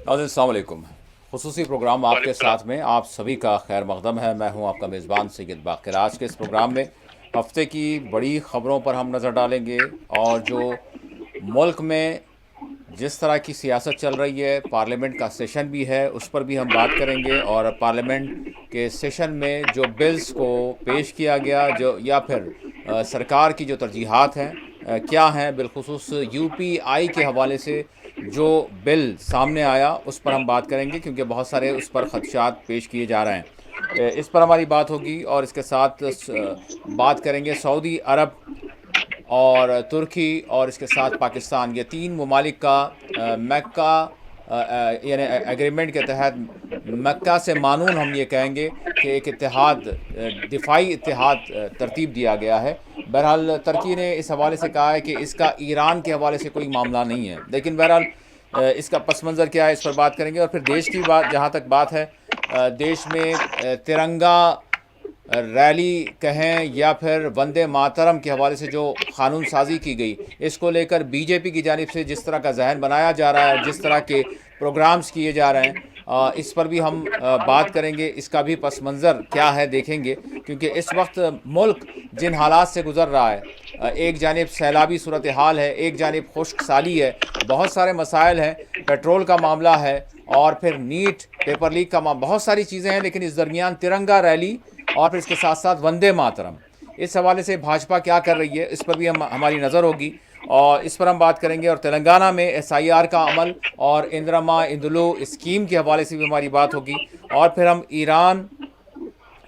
अस्सलाम वालेकुम। खुसूसी प्रोग्राम आपके वालेकुम सलाम। साथ में आप सभी का खैर मकदम है। मैं हूं आपका मेज़बान सैयद बाक़िर। आज के इस प्रोग्राम में हफ्ते की बड़ी ख़बरों पर हम नज़र डालेंगे और जो मुल्क में जिस तरह की सियासत चल रही है, पार्लियामेंट का सेशन भी है, उस पर भी हम बात करेंगे। और पार्लियामेंट के सेशन में जो बिल्स को पेश किया गया, जो या फिर सरकार की जो तरजीहात हैं क्या हैं, बिलखुसूस यूपीआई के हवाले से जो बिल सामने आया उस पर हम बात करेंगे, क्योंकि बहुत सारे उस पर खदशात पेश किए जा रहे हैं। इस पर हमारी बात होगी और इसके साथ बात करेंगे सऊदी अरब और तुर्की और इसके साथ पाकिस्तान, ये तीन ममालिक का मक्का यानी एग्रीमेंट के तहत मक्का से मानून हम ये कहेंगे कि एक इत्तेहाद, दिफाई इत्तेहाद तरतीब दिया गया है। बहरहाल तुर्की ने इस हवाले से कहा है कि इसका ईरान के हवाले से कोई मामला नहीं है, लेकिन बहरहाल इसका पस मंज़र क्या है, इस पर बात करेंगे। और फिर देश की बात, जहाँ तक बात है, देश में तिरंगा रैली कहें या फिर वंदे मातरम के हवाले से जो कानून साजी की गई, इसको लेकर बीजेपी की जानिब से जिस तरह का जहन बनाया जा रहा है और जिस तरह के प्रोग्राम्स किए जा रहे हैं, इस पर भी हम बात करेंगे। इसका भी पस मंज़र क्या है देखेंगे, क्योंकि इस वक्त मुल्क जिन हालात से गुज़र रहा है, एक जानिब सैलाबी सूरत हाल है, एक जानिब खुश्क साली है, बहुत सारे मसाइल हैं, पेट्रोल का मामला है और फिर नीट पेपर लीक का मामला, बहुत सारी चीज़ें हैं। लेकिन इस दरमियान तिरंगा रैली और फिर इसके साथ साथ वंदे मातरम, इस हवाले से भाजपा क्या कर रही है, इस पर भी हमारी नज़र होगी और इस पर हम बात करेंगे। और तेलंगाना में एसआईआर का अमल और इंदिरा इंदुलु स्कीम के हवाले से भी हमारी बात होगी। और फिर हम ईरान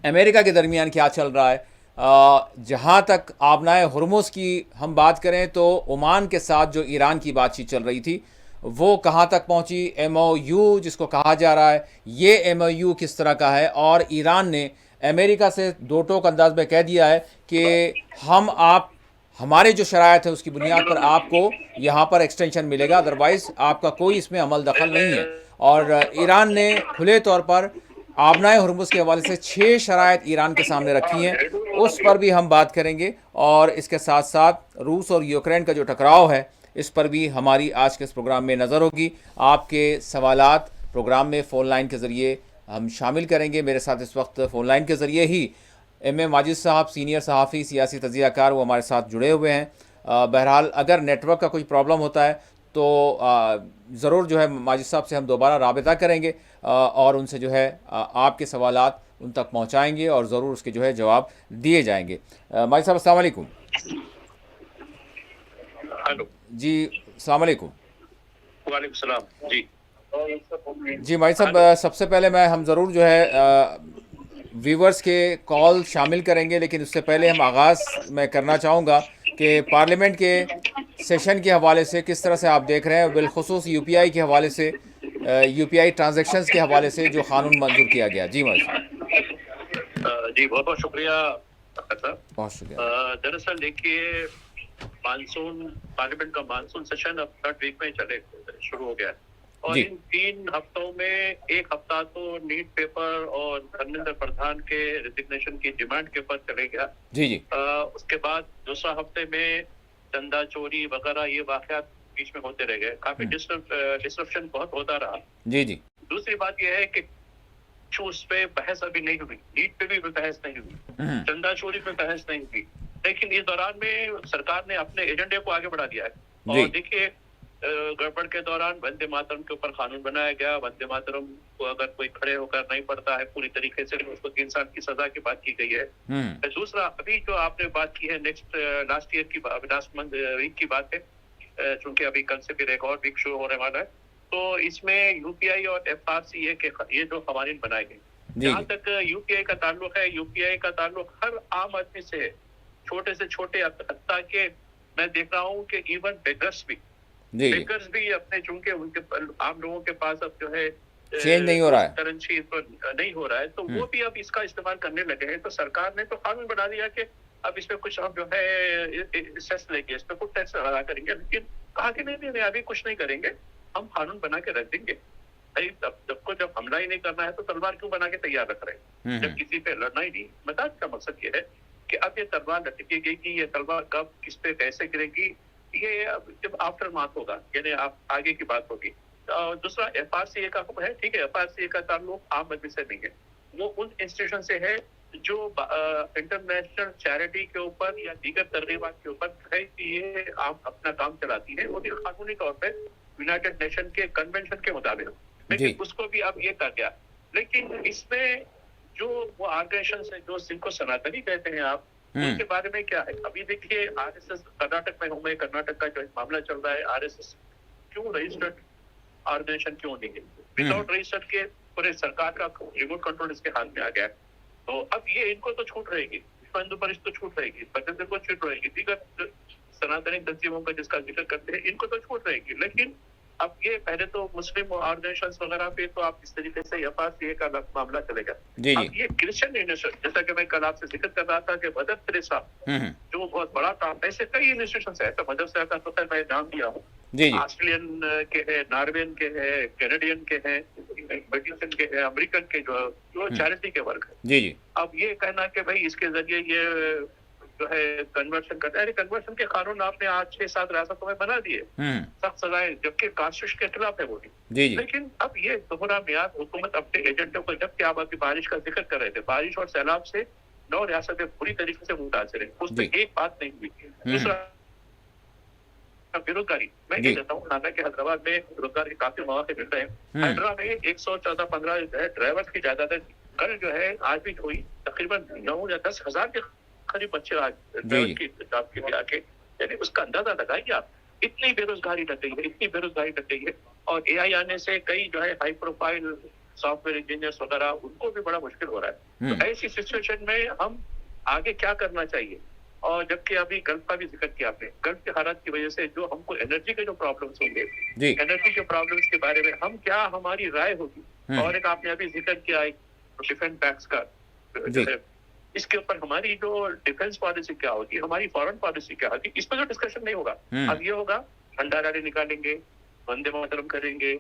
अमेरिका के दरमियान क्या चल रहा है, जहाँ तक आबनाए हुर्मुज़ की हम बात करें तो ओमान के साथ जो ईरान की बातचीत चल रही थी वो कहाँ तक पहुँची, एमओयू जिसको कहा जा रहा है, ये एमओयू किस तरह का है। और ईरान ने अमेरिका से दो टोक अंदाज में कह दिया है कि हम आप हमारे जो शराइत है उसकी बुनियाद पर आपको यहाँ पर एक्सटेंशन मिलेगा, अदरवाइज़ आपका कोई इसमें अमल दखल नहीं है। और ईरान ने खुले तौर पर आबनाए हुर्मुज़ के हवाले से 6 शराइत ईरान के सामने रखी हैं, उस पर भी हम बात करेंगे। और इसके साथ साथ रूस और यूक्रेन का जो टकराव है, इस पर भी हमारी आज के इस प्रोग्राम में नज़र होगी। आपके सवालात प्रोग्राम में फ़ोन लाइन के ज़रिए हम शामिल करेंगे। मेरे साथ इस वक्त फ़ोन लाइन के ज़रिए ही एम ए माजिद साहब, सीनियर सहाफ़ी, सियासी तजियाकार, वो हमारे साथ जुड़े हुए हैं। बहरहाल अगर नेटवर्क का कोई प्रॉब्लम होता है तो ज़रूर जो है माजिद साहब से हम दोबारा राबिता करेंगे और उनसे जो है आपके सवालात उन तक पहुंचाएंगे और ज़रूर उसके जो है जवाब दिए जाएंगे। माजिद साहब अस्सलाम वालेकुम। हेलो। जी अस्सलाम वालेकुम। वालेकुम सलाम जी। जी माजिद साहब, हेलो। सबसे पहले हम ज़रूर जो है व्यूवर्स के कॉल शामिल करेंगे, लेकिन उससे पहले हम आगाज़ मैं करना चाहूँगा कि पार्लियामेंट के सेशन के हवाले से किस तरह से आप देख रहे हैं, बिलखुसूस यूपीआई के हवाले से, यूपीआई ट्रांजैक्शंस के हवाले से जो कानून मंजूर किया गया। जी माजिद साहब। जी बहुत बहुत शुक्रिया डॉक्टर साहब। बहुत शुक्रिया। दरअसल देखिए, मानसून पार्लियामेंट का मानसून सेशन अब थर्ड वीक में चले शुरू हो गया है और जी इन 3 हफ्तों में एक हफ्ता तो नीट पेपर और धर्मेंद्र प्रधान के रिजिग्नेशन की डिमांड के ऊपर चले गया। जी जी उसके बाद दूसरा हफ्ते में चंदा चोरी वगैरह ये वाकयात बीच में होते रह गए, काफी डिस्ट्रप्शन बहुत होता रहा। जी जी दूसरी बात यह है कि उस पे बहस अभी नहीं हुई, नीट पे भी बहस नहीं हुई, चंदा चोरी पे बहस नहीं हुई, लेकिन इस दौरान में सरकार ने अपने एजेंडे को आगे बढ़ा दिया है। जी और देखिए, गड़बड़ के दौरान वंदे मातरम के ऊपर कानून बनाया गया। वंदे मातरम को अगर कोई खड़े होकर नहीं पढ़ता है पूरी तरीके से, तो उसको 3 साल की सजा की बात की गई है। दूसरा, अभी जो आपने बात की है लास्ट ईयर की, लास्ट मंथ वीक की बात है, चूंकि अभी कल से फिर एक और वीक शुरू होने वाला है, तो इसमें यूपीआई और एफआरसीए के ये जो कवानीन बनाए गए, जहाँ तक यूपीआई का ताल्लुक है, यूपीआई का ताल्लुक हर आम आदमी से है, छोटे से छोटे, हत्ता के मैं देख रहा हूँ कि इवन बेगर्स भी अपने, चूंकि उनके आम लोगों के पास अब जो है चेंज नहीं हो रहा है, करेंसी तो नहीं हो रहा है, तो वो भी अब इसका इस्तेमाल करने लगे हैं। तो सरकार ने तो कानून बना दिया कि अब इसमें कुछ हम जो है सेस लेंगे, इस पर कुछ टैक्स लगा करेंगे, लेकिन कहा कि नहीं अभी कुछ नहीं करेंगे, हम कानून बना के रख देंगे। जब हमला ही नहीं करना है तो तलवार क्यों बना के तैयार रख रहे हैं, जब किसी पे लड़ना ही नहीं। बताने का मकसद ये है कि अब ये तलवार लटकेगी कि ये तलवार कब किस पे कैसे गिरेगी, ये अब जब आफ्टर मार्क होगा, यानी आप आगे की बात होगी। दूसरा FRCA का हुक्म है, ठीक है, FRCA का ताल्लुक आम आदमी से नहीं है, वो उन इंस्टीट्यूशन से है जो इंटरनेशनल चैरिटी के ऊपर या दीगर तरगीबात के ऊपर है कि ये आप अपना काम चलाती है, वो भी कानूनी तौर पे यूनाइटेड नेशन के कन्वेंशन के मुताबिक, लेकिन उसको भी अब ये कर गया। लेकिन इसमें जो वो ऑर्गेनाइजेशन है जो जिनको सनातनी कहते हैं आप, उनके बारे में क्या है? अभी देखिए RSS कर्नाटक में हूँ मैं, कर्नाटक का जो मामला चल रहा है, RSS क्यों रजिस्टर्ड ऑर्गेनाइजेशन क्यों नहीं है? विदाउट रजिस्टर्ड के पूरे सरकार का रिमोट कंट्रोल इसके हाथ में आ गया है। तो अब ये इनको तो छूट रहेगी, विश्व हिंदू परिषद तो छूट रहेगी, बजरंग को छूट रहेगी, दीगर सनातनी तंजीमों का जिसका जिक्र करते हैं इनको तो छूट रहेगी। लेकिन अब ये पहले तो मुस्लिम ऑर्गेनाइजेशंस वगैरह पे तो आप इस तरीके से FRCA का मामला चलेगा। अब ये क्रिश्चियन यूनिवर्सिटी, जैसा कि मैं कल आपसे जिक्र कर रहा था कि मदर तेरेसा जो बहुत बड़ा काम, ऐसे कई इंस्टीट्यूशन है, तो मदर तेरेसा का तो मैं नाम दिया हूँ, ऑस्ट्रेलियन के है, नॉर्वेन के है, कैनेडियन के हैं, ब्रिटिश के हैं, अमेरिकन के जो चैरिटी के वर्क है। अब ये कहना कि भाई इसके जरिए ये जो है कन्वर्शन करता है, कन्वर्शन के कानून आपने आज 6-7 रियासतों में बना दिए, सख्त सजाएं, जबकि कॉन्स्टिट्यूशन के खिलाफ है वो भी। लेकिन अब ये दोहरा मियाद हुकूमत अपने एजेंडों को, जबकि आप अभी बारिश का जिक्र कर रहे थे, बारिश और सैलाब से 9 रियासतें पूरी तरीके से मुतासिर है, उसमें एक बात नहीं हुई। दूसरा बेरोजगारी, मैं ये कहता हूँ नाना के हैदराबाद में रोजगार के काफी मौके मिल रहे हैं। हैदराबाद में 114-15 ड्राइवर की ज्यादा कल जो है आज भी हुई, तकरीबन 9 या 10 हजार के करीब बच्चे आज ड्राइवर की जॉब के लिए आके, यानी उसका अंदाजा लगाइए आप, इतनी बेरोजगारी लग गई है, इतनी बेरोजगारी लग गई है। और AI आने से कई जो है हाई प्रोफाइल सॉफ्टवेयर इंजीनियर्स वगैरह उनको भी बड़ा मुश्किल हो रहा है। तो ऐसी सिचुएशन में हम आगे क्या करना चाहिए? और जबकि अभी गल्फ का भी जिक्र किया आपने, गल्फ के हालात की वजह से जो हमको एनर्जी के जो प्रॉब्लम्स होंगे, एनर्जी के प्रॉब्लम्स के बारे में हम क्या, हमारी राय होगी। और एक आपने अभी जिक्र किया डिफेंस टैक्स का, जो है इसके ऊपर हमारी जो डिफेंस पॉलिसी क्या होगी, हमारी फॉरेन पॉलिसी क्या होगी, इस पर जो डिस्कशन नहीं होगा। अब ये होगा ठंडा रैली निकालेंगे, वंदे मातरम करेंगे,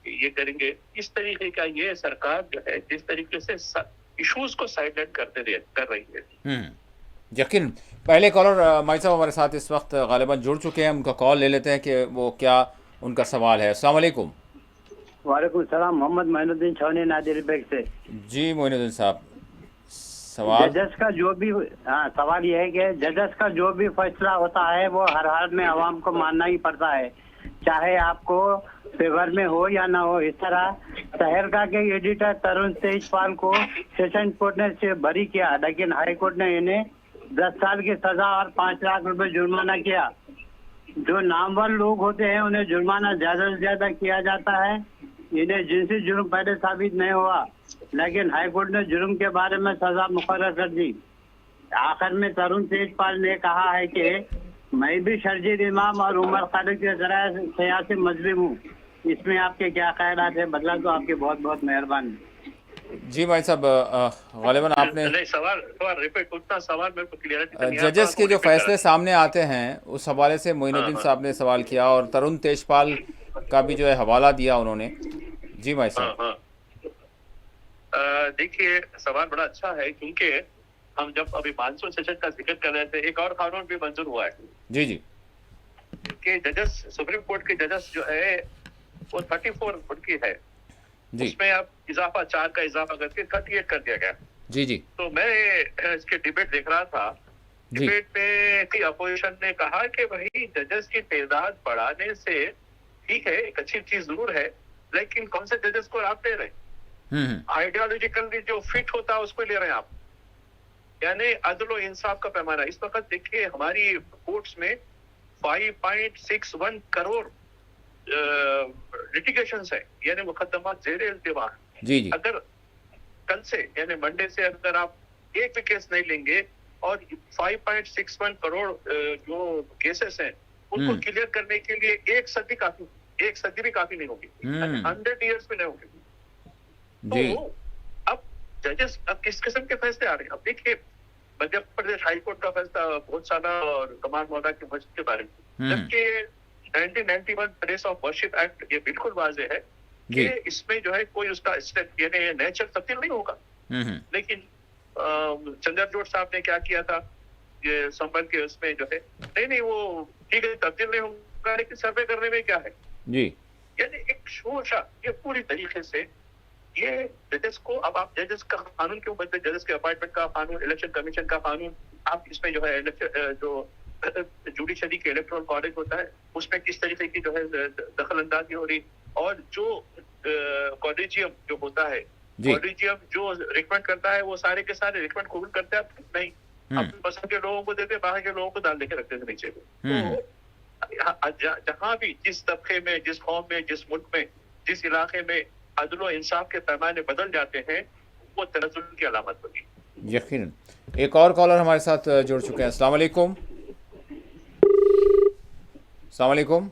ये करेंगे, इस तरीके का ये सरकार जो है जिस तरीके से इश्यूज को साइडलाइन कर रही है। यकीन पहले कॉलर माई साहब हमारे साथ इस वक्त गालिबन जुड़ चुके हैं, उनका कॉल ले लेते हैं कि वो क्या उनका सवाल है। अस्सलाम वालेकुम। वालेकुम सलाम, मोहम्मद मोइनुद्दीन छावनी नादिर बेग से। जी मोइनुद्दीन साहब, सवाल जजेस का जो भी सवाल यह है कि जजेस का जो भी फैसला होता है वो हर हाल में आवाम को मानना ही पड़ता है, चाहे आपको फेवर में हो या ना हो। इस तरह तहलका के एडिटर तरुण तेजपाल को सेशन कोर्ट ने से बरी किया, लेकिन हाई कोर्ट ने इन्हें 10 साल की सजा और 5 लाख रुपए जुर्माना किया। जो नामवर लोग होते हैं उन्हें जुर्माना ज्यादा से ज्यादा किया जाता है। इन्हें जिनसी जुर्म पहले साबित नहीं हुआ, लेकिन हाईकोर्ट ने जुर्म के बारे में सजा मुकर्रर कर दी। आखिर में तरुण तेजपाल ने कहा है कि मैं भी शर्जील इमाम और उमर खालिद के जराए सियासी मजलूम हूँ। इसमें आपके क्या ख्यालात है? बदला तो आपके बहुत बहुत मेहरबानी। जी भाई साहब, गालिबन आपने सवाल रिपीट, उतना सवाल मेरे को क्लियरिटी जजेस के जो फैसले सामने आते हैं उस हवाले से मोइनुद्दीन साहब ने सवाल किया और तरुण तेजपाल का भी जो है हवाला दिया उन्होंने। जी भाई साहब, देखिए सवाल बड़ा अच्छा है, क्योंकि हम जब अभी मानसून सेशन का जिक्र कर रहे थे, एक और कानून भी मंजूर हुआ है जी जी कि जजेस, सुप्रीम कोर्ट के जजेस जो है वो 34 उनकी है, उसमें अब इजाफा 4 का इजाफा करके 38 कर दिया गया। जी जी तो मैं इसके डिबेट देख रहा था, डिबेट में की अपोजिशन ने कहा कि भाई जजेस की तादाद बढ़ाने से ठीक है, एक अच्छी चीज जरूर है, लेकिन कौन से जजेस को आप ले रहे हैं? आइडियोलॉजिकली जो फिट होता है उसको ले रहे हैं आप, यानी अदल और इंसाफ का पैमाना। इस वक्त देखिए हमारी कोर्ट्स में 5.61 करोड़ लिटिगेशंस है, यानी मुकदमा जेर इल्तिवा। जी जी अगर कल से यानी मंडे से अगर आप एक भी केस नहीं लेंगे और 5.61 करोड़ जो केसेस हैं उनको क्लियर करने के लिए एक सदी भी काफी नहीं होगी, 100 ईयर्स भी नहीं होगी। तो अब जजेस अब किस किस्म के फैसले आ रहे हैं? अब देखिए मध्य प्रदेश हाई कोर्ट का फैसला बहुत सारा और कमाल मौला की मस्जिद के बारे में, जबकि 1991 प्लेस ऑफ वर्शिप एक्ट ये बिल्कुल वाजे है कि इसमें जो है कोई उसका स्टेप यानी नेचर तब्दील नहीं होगा। लेकिन चंद्रचूड़ साहब ने क्या किया था, ये संबल के उसमें जो है नहीं वो ठीक है तब्दील नहीं होगा, लेकिन सर्वे करने में क्या है जी, यानी एक शोशा ये पूरी तरीके से ये जजेस को, अब आप जजेस का कानून क्यों बदले, जजेस के अपॉइंटमेंट का कानून, इलेक्शन कमीशन का कानून, आप इसमें जो है जो जुडिशरी के इलेक्टोरल कॉलेज होता है उसमें किस तरीके की जो है दखल अंदाजी हो रही, और जो कॉलेजियम जो होता है, कॉलेजियम जो रिकमेंड करता है वो सारे के सारे रिकमेंड कबूल करते हैं नहीं, अपनी पसंद के लोगों को देते, बाहर के लोगों को डाल देके रखते थे नीचे। तो जहां भी जिस तबके में, जिस कौम में, जिस मुल्क में, जिस इलाके में अदल और इंसाफ के पैमाने बदल जाते हैं वो तनज़्ज़ुल की अलामत होगी। यकीनन। एक और कॉलर हमारे साथ जुड़ चुके हैं। अस्सलाम वालेकुम। अस्सलाम वालेकुम।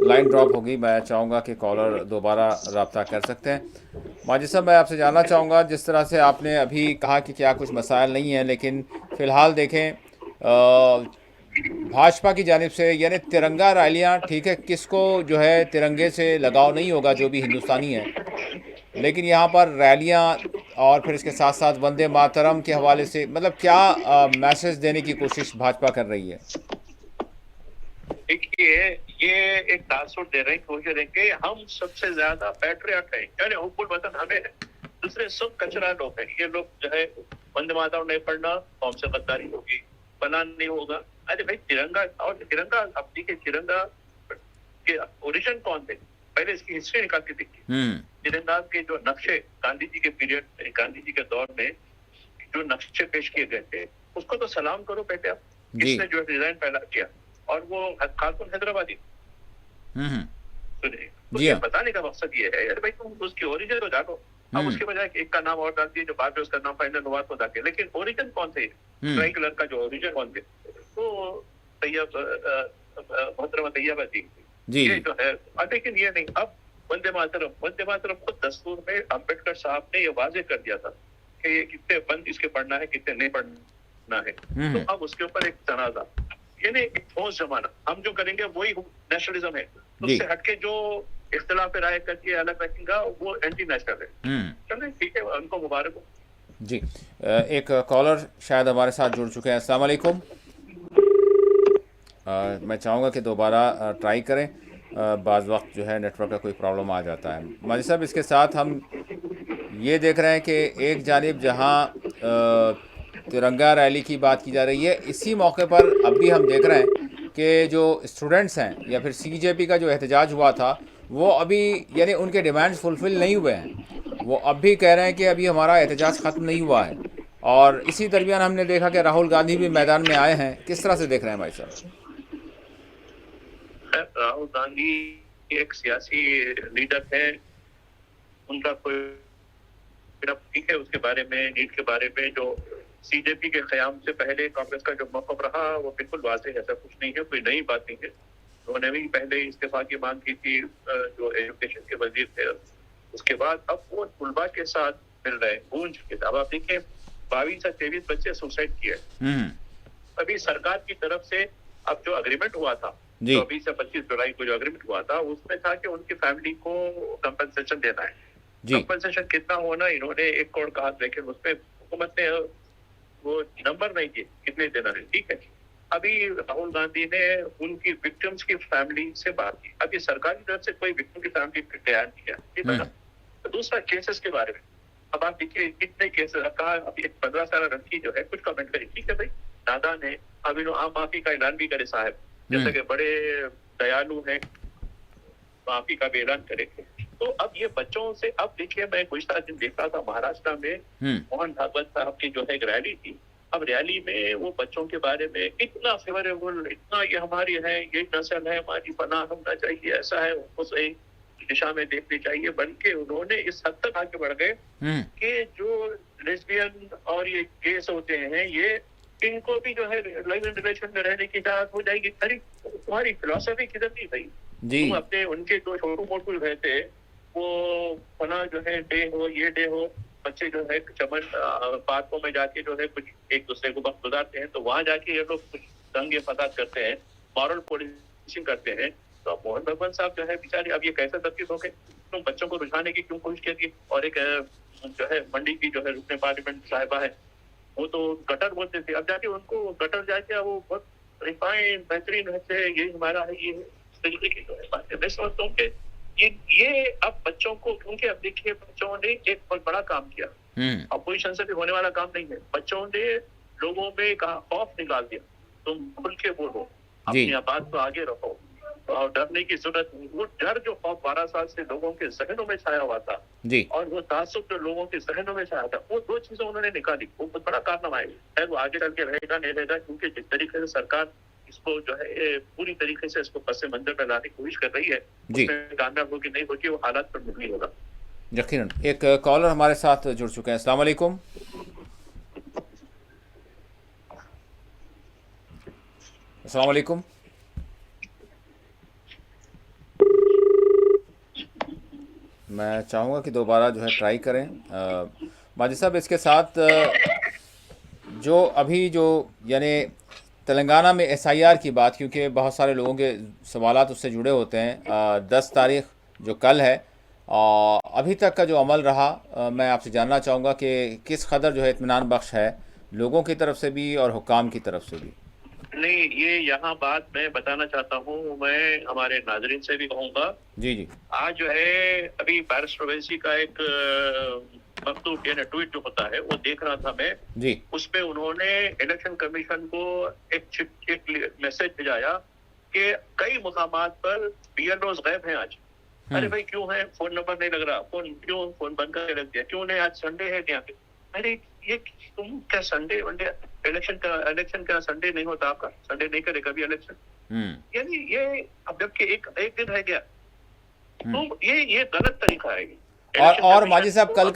लाइन ड्रॉप होगी, मैं चाहूँगा कि कॉलर दोबारा रब्ता कर सकते हैं। माजिद साहब, मैं आपसे जानना चाहूँगा, जिस तरह से आपने अभी कहा कि क्या कुछ मसाइल नहीं हैं, लेकिन फ़िलहाल देखें भाजपा की जानिब से यानी तिरंगा रैलियाँ, ठीक है, किसको जो है तिरंगे से लगाव नहीं होगा जो भी हिंदुस्तानी है, लेकिन यहाँ पर रैलियाँ और फिर इसके साथ साथ वंदे मातरम के हवाले से मतलब क्या मैसेज देने की कोशिश भाजपा कर रही है? देखिए, ये एक तासुर दे रहे हैं कोशिश है कि हम सबसे ज्यादा पैट्रियट हैं, यानी हुब्बुल वतन हमें है, दूसरे सब कचरा लोग हैं। ये लोग जो है वंदे मातरम नहीं पढ़ना, कौम से गद्दारी होगी, बना नहीं होगा। अरे भाई तिरंगा, और तिरंगा अब देखिए तिरंगा के ओरिजिन कौन थे, पहले इसकी हिस्ट्री निकाल के देखिए। तिरंगा के जो नक्शे गांधी जी के पीरियड, गांधी जी के दौर में जो नक्शे पेश किए गए थे उसको तो सलाम करो बेटे आप, किसने जो डिजाइन पहला किया, और वो खातून हैदराबादी। सुनिए, उसके बताने का मकसद ये है, अरे भाई तुम उसकी ओरिजिन तो जानो। अब उसके बजाय एक का नाम और डाल दिए जो बाद में उसका नाम फाइनल हुआ तो जाके, लेकिन ओरिजिन कौन थे, ट्राई कलर का जो ओरिजिन कौन थे, तो तैयब मोहतरमा तैयबा थी ये जो है। लेकिन ये नहीं, अब वंदे मातरम खुद दस्तूर में अम्बेडकर साहब ने ये वाजे कर दिया था कि ये कितने बंद इसके पढ़ना है, कितने नहीं पढ़ना है। तो अब उसके ऊपर एक तनाजा, यानी एक ठोस जमाना, हम जो करेंगे वही नेशनलिज्म है, उससे हटके जो इख्तिलाफ राय करके अलग रखेगा वो एंटी नेशनल है। चलिए ठीक है, उनको मुबारक हो जी। एक कॉलर शायद हमारे साथ जुड़ चुके हैं। अस्सलाम वालेकुम। मैं चाहूँगा कि दोबारा ट्राई करें, बाज़ वक्त जो है नेटवर्क का कोई प्रॉब्लम आ जाता है। माजिद साहब, इसके साथ हम ये देख रहे हैं कि एक जानिब जहाँ तिरंगा रैली की बात की जा रही है, इसी मौके पर अब भी हम देख रहे हैं कि जो स्टूडेंट्स हैं या फिर CJP का जो एहतजाज हुआ था वो अभी यानी उनके डिमांड्स फुलफ़िल नहीं हुए हैं। वो अब भी कह रहे हैं कि अभी हमारा एहतजाज ख़त्म नहीं हुआ है, और इसी दरमियान हमने देखा कि राहुल गांधी भी मैदान में आए हैं। किस तरह से देख रहे हैं भाई साहब? राहुल गांधी एक सियासी लीडर है, उनका कोई ठीक है, उसके बारे में, नीट के बारे में जो CJP के क़याम से पहले कांग्रेस का जो मौक़िफ़ रहा वो बिल्कुल वाज़ेह, ऐसा कुछ नहीं है, कोई नई बात नहीं है। उन्होंने भी पहले इस्तीफा की मांग की थी, जो एजुकेशन के वजीर थे। उसके बाद अब वो तुलबा के साथ मिल रहे हैं, गूंज के। अब आप देखिए 22 से 23 बच्चे सुसाइड किए। अभी सरकार की तरफ से अब जो अग्रीमेंट हुआ था 24 से 25 जुलाई को जो अग्रीमेंट हुआ था उसमें था कि उनकी फैमिली को कंपनसेशन देना है। कंपनसेशन कितना होना, इन्होंने 1 करोड़ कहा, लेकिन उसमें हुकूमत ने वो नंबर नहीं दिए कितने देना है। ठीक है, अभी राहुल गांधी ने उनकी विक्टिम्स की फैमिली से बात की। अभी सरकार की तरफ से कोई विक्टिम की फैमिली पे तैयार नहीं किया, ठीक है ना। दूसरा केसेस के बारे में, अब आप देखिए कितने केसेस कहा। अभी एक 15 साल लड़की जो है कुछ कमेंट करी, ठीक है भाई, दादा ने अभी आम माफी का ऐलान भी करे साहब, जैसे कि बड़े दयालु हैं, माफी का भी ऐलान करे। तो अब ये बच्चों से, अब देखिए मैं गुज़िश्ता दिन देख रहा था महाराष्ट्र में मोहन भागवत साहब की जो है एक रैली थी। अब रैली में वो बच्चों के बारे में इतना फेवरेबल, इतना ये हमारी है, ये नस्ल है हमारी, पनाह होना चाहिए, ऐसा है, उनको सही दिशा में देखनी चाहिए, बल्कि उन्होंने इस हद तक आगे बढ़ गए कि जो लेस्बियन और ये केस होते हैं, ये इनको भी जो है लिव इन रिलेशन में रहने की इजाजत हो जाएगी। अरे तुम्हारी फिलॉसफी किधर थी भाई? तुम अपने उनके जो छोटू मोटू रहते, वो पना जो है डे हो, ये डे हो, बच्चे जो है चमन पार्कों में जाके जो है कुछ एक दूसरे को वक्त गुजारते हैं, तो वहां जाके ये लोग कुछ दंगे फसाद करते हैं, मॉरल पोलिसिंग करते हैं। तो मोहन भगवत साहब जो है बेचारे, अब ये कैसे तब्दील हो गए? तुम बच्चों को रुझाने की क्यों कोशिश की? और एक जो है मंडी की जो है रुकने पार्लियामेंट साहिबा है, वो तो गटर बोलते थे, अब जाके उनको गटर जाके वो बहुत रिफाइंड बेहतरीन है, ये हमारा है, ये तरीके की जो है बात है। मैं समझता हूँ कि ये अब बच्चों को, क्योंकि अब देखिए बच्चों ने एक बहुत बड़ा काम किया, अपोजिशन से भी होने वाला काम नहीं है। बच्चों ने लोगों में कहा खौफ निकाल दिया, तुम खुल के बोलो, अपनी बात को आगे रखो और डरने की जरूरत नहीं। वो डर जो खौफ 12 साल से लोगों के जहनों में छाया हुआ था और वो तासुब जो लोगों के जहनों में छाया था, वो दो चीजें उन्होंने निकाली। वो बहुत बड़ा कारनामा है। वो आगे चल के रहेगा नहीं रहेगा, क्योंकि जिस तरीके से सरकार इसको जो है पूरी तरीके से इसको पस मंजर में लाने की कोशिश कर रही है, उसमें कामयाब होगी नहीं होगी, वो हालात पर निर्भर होगा। यकीनन। एक कॉलर हमारे साथ जुड़ चुके हैं। अस्सलाम वालेकुम। अस्सलाम वालेकुम। मैं चाहूँगा कि दोबारा जो है ट्राई करें। माजिद साहब, इसके साथ जो अभी जो यानी तेलंगाना में SIR की बात, क्योंकि बहुत सारे लोगों के सवालात उससे जुड़े होते हैं, 10 तारीख जो कल है, अभी तक का जो अमल रहा, मैं आपसे जानना चाहूँगा कि किस कदर जो है इत्मीनान बख्श है लोगों की तरफ से भी और हुक्काम की तरफ से भी। नहीं, ये यहाँ बात मैं बताना चाहता हूँ, मैं हमारे नाजरीन से भी कहूँगा। जी। आज जो है अभी बैरिस्टर ओवैसी का एक मकतूब यानी ट्वीट जो होता है वो देख रहा था मैं जी। उसपे उन्होंने इलेक्शन कमीशन को एक मैसेज भिजाया कि कई मुकामात पर BLOs गायब हैं आज। अरे भाई क्यों है, फोन नंबर नहीं लग रहा, फोन बंद करके रख दिया, क्यों नहीं, आज संडे है यहाँ पे। अरे ये तुम क्या संडे वनडे इलेक्शन का संडे नहीं होता आपका, संडे नहीं करे कभी इलेक्शन। यानी ये अब जबकि एक दिन रह गया, तो ये गलत तरीका है। और माजिद साहब, कल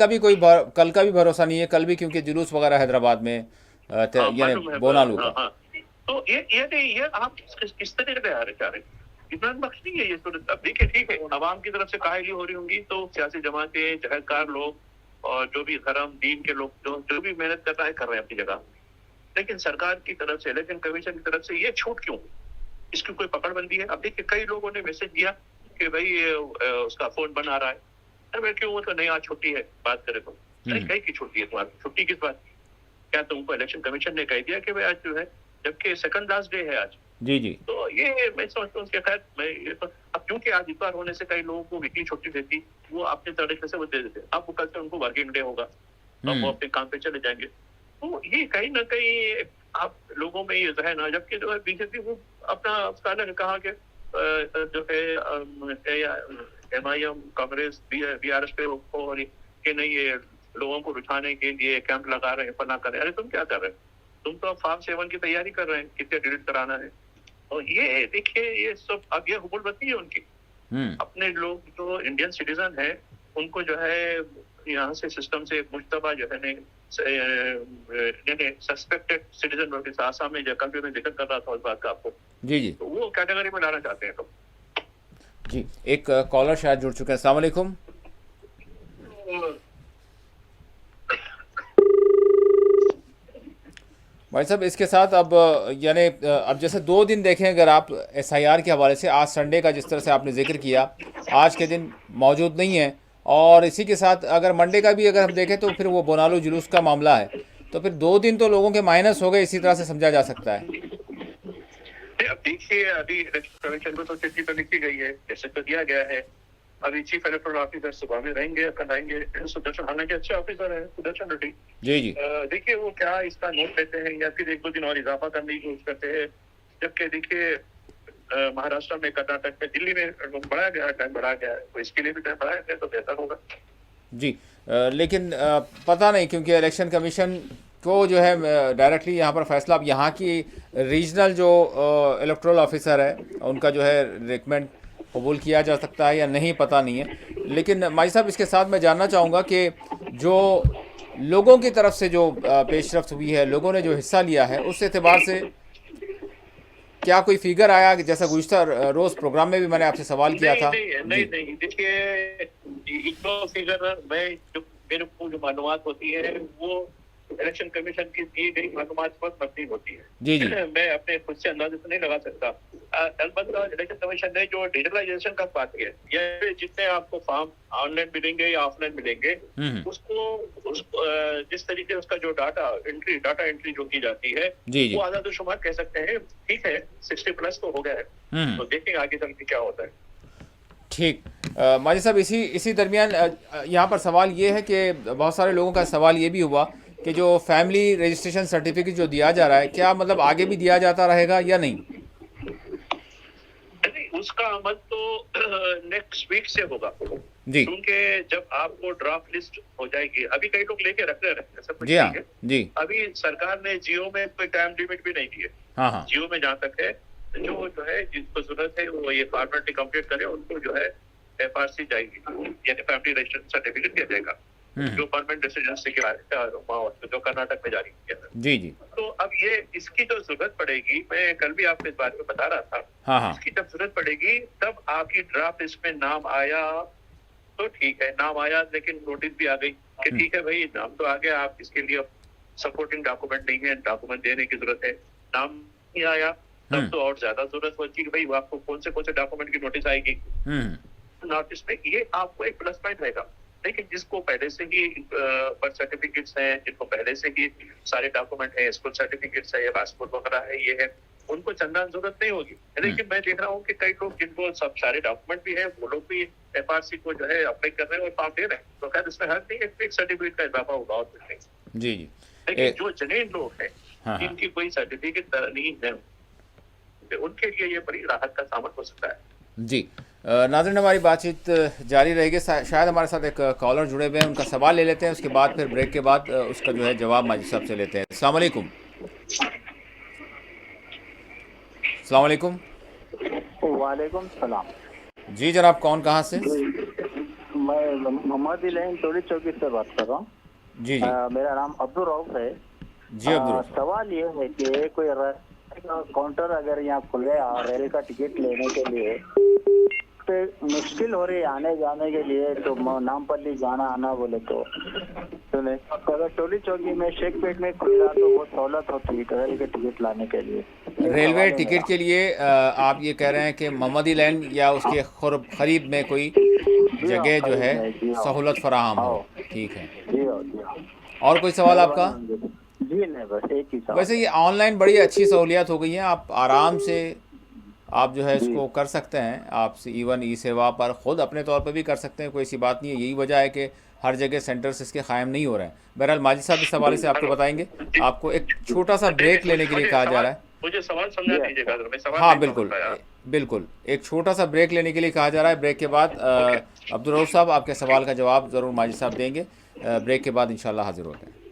का भी भरोसा नहीं है, कल भी क्योंकि जुलूस वगैरह हैदराबाद में यानी बोनालू का। तो ये आप किस तरह से आ रहे इत्मीनान बख्श नहीं है ये सूरत। अब देखिए ठीक है, अवाम की तरफ से कायली हो रही होंगी, तो सियासी जमातें, जहरकार लोग और जो भी धर्म दीन के लोग जो भी मेहनत कर रहे हैं अपनी जगह, लेकिन सरकार की तरफ से, इलेक्शन कमीशन की तरफ से ये छूट क्यों, इसकी कोई पकड़बंदी है? अब देखिए कई लोगों ने मैसेज दिया कि भाई उसका फोन बन आ रहा है। अरे क्यों, तो नहीं आज छुट्टी है, बात करें तो कई की छुट्टी है तुम्हारी, छुट्टी किस बात? क्या तुमको इलेक्शन कमीशन ने कह दिया कि भाई आज जो है, जबकि सेकंड लास्ट डे है आज। जी। तो ये मैं समझता हूँ, खैर मैं ये तो अब क्योंकि आज इतवार होने से कई लोगों को वीकली छुट्टी देती, वो अपने तरीके से वो दे देते। अब कल से उनको वर्किंग डे होगा, अब वो अपने काम पे चले जाएंगे। तो ये कहीं ना कहीं आप लोगों में ये जहन है, जबकि जो है बीजेपी वो अपना ने कहा कि जो है MIM कांग्रेस BRS पे और कि नहीं ये लोगों को रुझाने के लिए कैंप लगा रहे हैं, फना कर रहे हैं। अरे तुम क्या कर रहे हैं? तुम तो अब फार्म 7 की तैयारी कर रहे हैं, कितने डिलीट कराना है। और ये देखिए ये सब अब ये हुकूमत है उनकी। अपने लोग जो इंडियन सिटीजन है उनको जो है यहाँ से सिस्टम से मुश्तबा जो है सस्पेक्टेड सिटीजन नोटिस आसाम में कल भी मैं जिक्र कर रहा था उस बात का आपको। जी। तो वो कैटेगरी में लाना चाहते हैं तो। जी, एक कॉलर शायद जुड़ चुके हैं। अस्सलाम वालेकुम। भाई साहब, इसके साथ अब यानी अब जैसे 2 दिन देखें अगर आप SIR के हवाले से, आज संडे का जिस तरह से आपने जिक्र किया, आज के दिन मौजूद नहीं है, और इसी के साथ अगर मंडे का भी अगर हम देखें तो फिर वो बोनालू जुलूस का मामला है, तो फिर 2 दिन तो लोगों के माइनस हो गए, इसी तरह से समझा जा सकता है। अब देखिए अभी इलेक्शन कमीशन को तो चिट्ठी तो लिखी गई है, जैसे तो दिया गया है। अभी चीफ इलेक्टोरल ऑफिसर सुबह में रहेंगे, कल आएंगे सुदर्शन, हालांकि अच्छे ऑफिसर है सुदर्शन रेड्डी जी। देखिए वो क्या इसका नोट लेते हैं या फिर 1-2 दिन और इजाफा करने की कोशिश करते हैं। जबकि देखिए महाराष्ट्र में, कर्नाटक में, दिल्ली में बढ़ाया गया, टाइम बढ़ाया गया है, तो इसके लिए भी टाइम बढ़ाया गया तो बेहतर होगा। जी, लेकिन पता नहीं, क्योंकि इलेक्शन कमीशन को जो है डायरेक्टली यहाँ पर फैसला, अब यहाँ की रीजनल जो इलेक्टोरल ऑफिसर है उनका जो है रिकमेंड कबूल किया जा सकता है या नहीं, पता नहीं है। लेकिन माई साहब, इसके साथ मैं जानना चाहूँगा कि जो लोगों की तरफ से जो पेशरफ्त हुई है, लोगों ने जो हिस्सा लिया है, उस एतबार से क्या कोई फिगर आया? जैसा गुज़िश्ता रोज़ प्रोग्राम में भी मैंने आपसे सवाल किया था। नहीं, देखिए फिगर मैं जो मेरे को जो मालूमात होती है वो इलेक्शन कमीशन की दी गई मालूमात पर मबनी होती है। जी जी मैं अपने खुद से अंदाजे से नहीं लगा सकता। अलबत्ता इलेक्शन कमीशन ने जो डिजिटलाइजेशन का बात की है, ये जितने आपको फॉर्म ऑनलाइन मिलेंगे या ऑफलाइन मिलेंगे, उसको जिस तरीके से उसका जो डाटा एंट्री जो की जाती है, जी जी वो आज़ाद-ओ-शुमार कह सकते हैं। ठीक है, 60+ तो हो गया है, तो देखेंगे आगे चल के क्या होता है। ठीक। माजिद साहब, इसी दरमियान यहाँ पर सवाल ये है कि बहुत सारे लोगों का सवाल ये भी हुआ कि जो फैमिली रजिस्ट्रेशन सर्टिफिकेट जो दिया जा रहा है, क्या मतलब आगे भी दिया जाता रहेगा या नहीं? उसका अमल तो नेक्स्ट वीक से होगा जी, क्योंकि जब आपको ड्राफ्ट लिस्ट हो जाएगी, अभी कई लोग लेके रख रहे हैं, सब कुछ जी हाँ, ठीक है। जी अभी सरकार ने जियो में कोई टाइम लिमिट भी नहीं दी है। हाँ हाँ जियो में जहाँ तक है, जो है जिसको जरूरत है वो ये फॉर्मेलिटी कंप्लीट करे, उनको जो है FRC जाएगी, यानी फैमिली रजिस्ट्रेशन सर्टिफिकेट दिया जाएगा, जो परमानेंट रेसिडेंसी के जो कर्नाटक में जारी किया था। जी जी तो अब ये इसकी जो जरूरत पड़ेगी, मैं कल भी आपको इस बारे में बता रहा था, हाँ हाँ इसकी जब जरूरत पड़ेगी तब आपकी ड्राफ्ट लिस्ट में नाम आया तो ठीक है, नाम आया, लेकिन नोटिस भी आ गई कि ठीक है भाई, नाम तो आ गया, आप इसके लिए सपोर्टिंग डॉक्यूमेंट नहीं है, डॉक्यूमेंट देने की जरूरत है। नाम नहीं आया तब तो और ज्यादा जरूरत होती है भाई, आपको कौन से डॉक्यूमेंट की नोटिस आएगी। नोटिस में ये आपको एक प्लस पॉइंट रहेगा, लेकिन जिसको पहले से ही बर्थ सर्टिफिकेट्स हैं, जिनको पहले से ही सारे डॉक्यूमेंट है, स्कूल सर्टिफिकेट्स है या पासपोर्ट वगैरह है, ये है, उनको चंदा जरूरत नहीं होगी। लेकिन मैं देख रहा हूँ कि कई लोग जिनको सब सारे डॉक्यूमेंट भी है, वो लोग भी FRC को जो है अप्लाई कर रहे हैं और फॉर्म दे रहे हैं, तो खैर इसमें हर नहीं, एक सर्टिफिकेट का इजाफा होगा और कुछ नहीं। जी जी लेकिन जो जनेन लोग हैं, हाँ, जिनकी कोई सर्टिफिकेट नहीं है, उनके लिए ये बड़ी राहत का सामान हो सकता है। जी। नाज़रीन, हमारी बातचीत जारी रहेगी। शायद हमारे साथ एक कॉलर जुड़े हुए हैं, उनका सवाल ले लेते हैं, उसके बाद फिर ब्रेक के बाद उसका जो है जवाब माजिद साहब से लेते हैं। अस्सलाम वालेकुम। अस्सलाम वालेकुम। वालेकुम सलाम। जी जनाब, कौन कहाँ से? मैं मोहम्मद इलाही टोली चौकी से बात कर रहा हूँ। जी जी मेरा नाम अब्दुल रऊफ है। जी अब्दुल। सवाल ये है कि कोई काउंटर अगर यहाँ खुले और रेल का टिकट लेने के लिए तो मुश्किल हो रही है आने जाने के लिए, तो नामपल्ली जाना आना बोले तो अगर टोली चौकी में शेखपेट में खुला तो बहुत सहूलत होती है रेल के टिकट लाने के लिए। रेलवे टिकट के लिए आप ये कह रहे हैं कि मोहम्मदी लैंड या उसके करीब में कोई जगह जो है सहूलत फराहम हो? ठीक है। और कोई सवाल आपका? जी नहीं, बस एक ही सवाल। वैसे ये ऑनलाइन बड़ी अच्छी सहूलियत हो गई है, आप आराम से आप जो है इसको कर सकते हैं। आप इवन ई सेवा पर ख़ुद अपने तौर पर भी कर सकते हैं, कोई ऐसी बात नहीं है। यही वजह है कि हर जगह सेंटर्स इसके कायम नहीं हो रहे हैं। बहरहाल माजिद साहब इस हवाले से आपको बताएंगे। आपको एक छोटा सा ब्रेक लेने के लिए कहा जा रहा है। मुझे सवाल समझा दीजिएगा, मैं सवाल हाँ नहीं बिल्कुल समझ पाया। बिल्कुल, एक छोटा सा ब्रेक लेने के लिए कहा जा रहा है। ब्रेक के बाद अब्दुल रऊफ साहब आपके सवाल का जवाब ज़रूर माजिद साहब देंगे। ब्रेक के बाद इंशाल्लाह हाजिर होते हैं।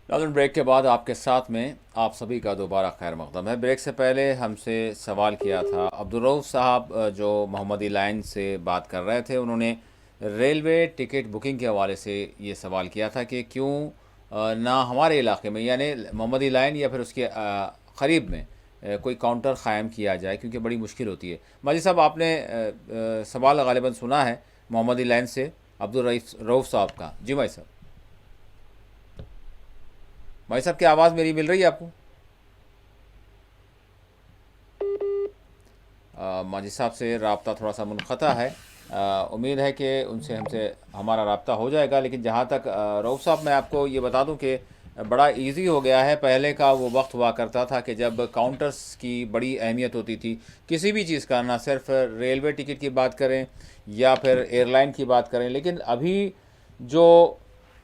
नाज़रीन, ब्रेक के बाद आपके साथ में आप सभी का दोबारा खैर मक़दम है। ब्रेक से पहले हमसे सवाल किया था अब्दुल रऊफ साहब, जो मोहम्मदी लाइन से बात कर रहे थे। उन्होंने रेलवे टिकट बुकिंग के हवाले से ये सवाल किया था कि क्यों ना हमारे इलाके में यानी मोहम्मदी लाइन या फिर उसके क़रीब में कोई काउंटर क़ायम किया जाए, क्योंकि बड़ी मुश्किल होती है। माजिद साहब, आपने सवाल ग़ालिबन सुना है मोहम्मदी लाइन से अब्दुल रऊफ साहब का। जी भाई साहब, भाई साहब की आवाज़ मेरी मिल रही है आपको? माजिद साहब से रब्ता थोड़ा सा मुनक़ता है। उम्मीद है कि उनसे हमसे हमारा रब्ता हो जाएगा। लेकिन जहाँ तक रऊफ साहब, मैं आपको ये बता दूं कि बड़ा इजी हो गया है। पहले का वो वक्त हुआ करता था कि जब काउंटर्स की बड़ी अहमियत होती थी किसी भी चीज़ का, ना सिर्फ रेलवे टिकट की बात करें या फिर एयरलाइन की बात करें। लेकिन अभी जो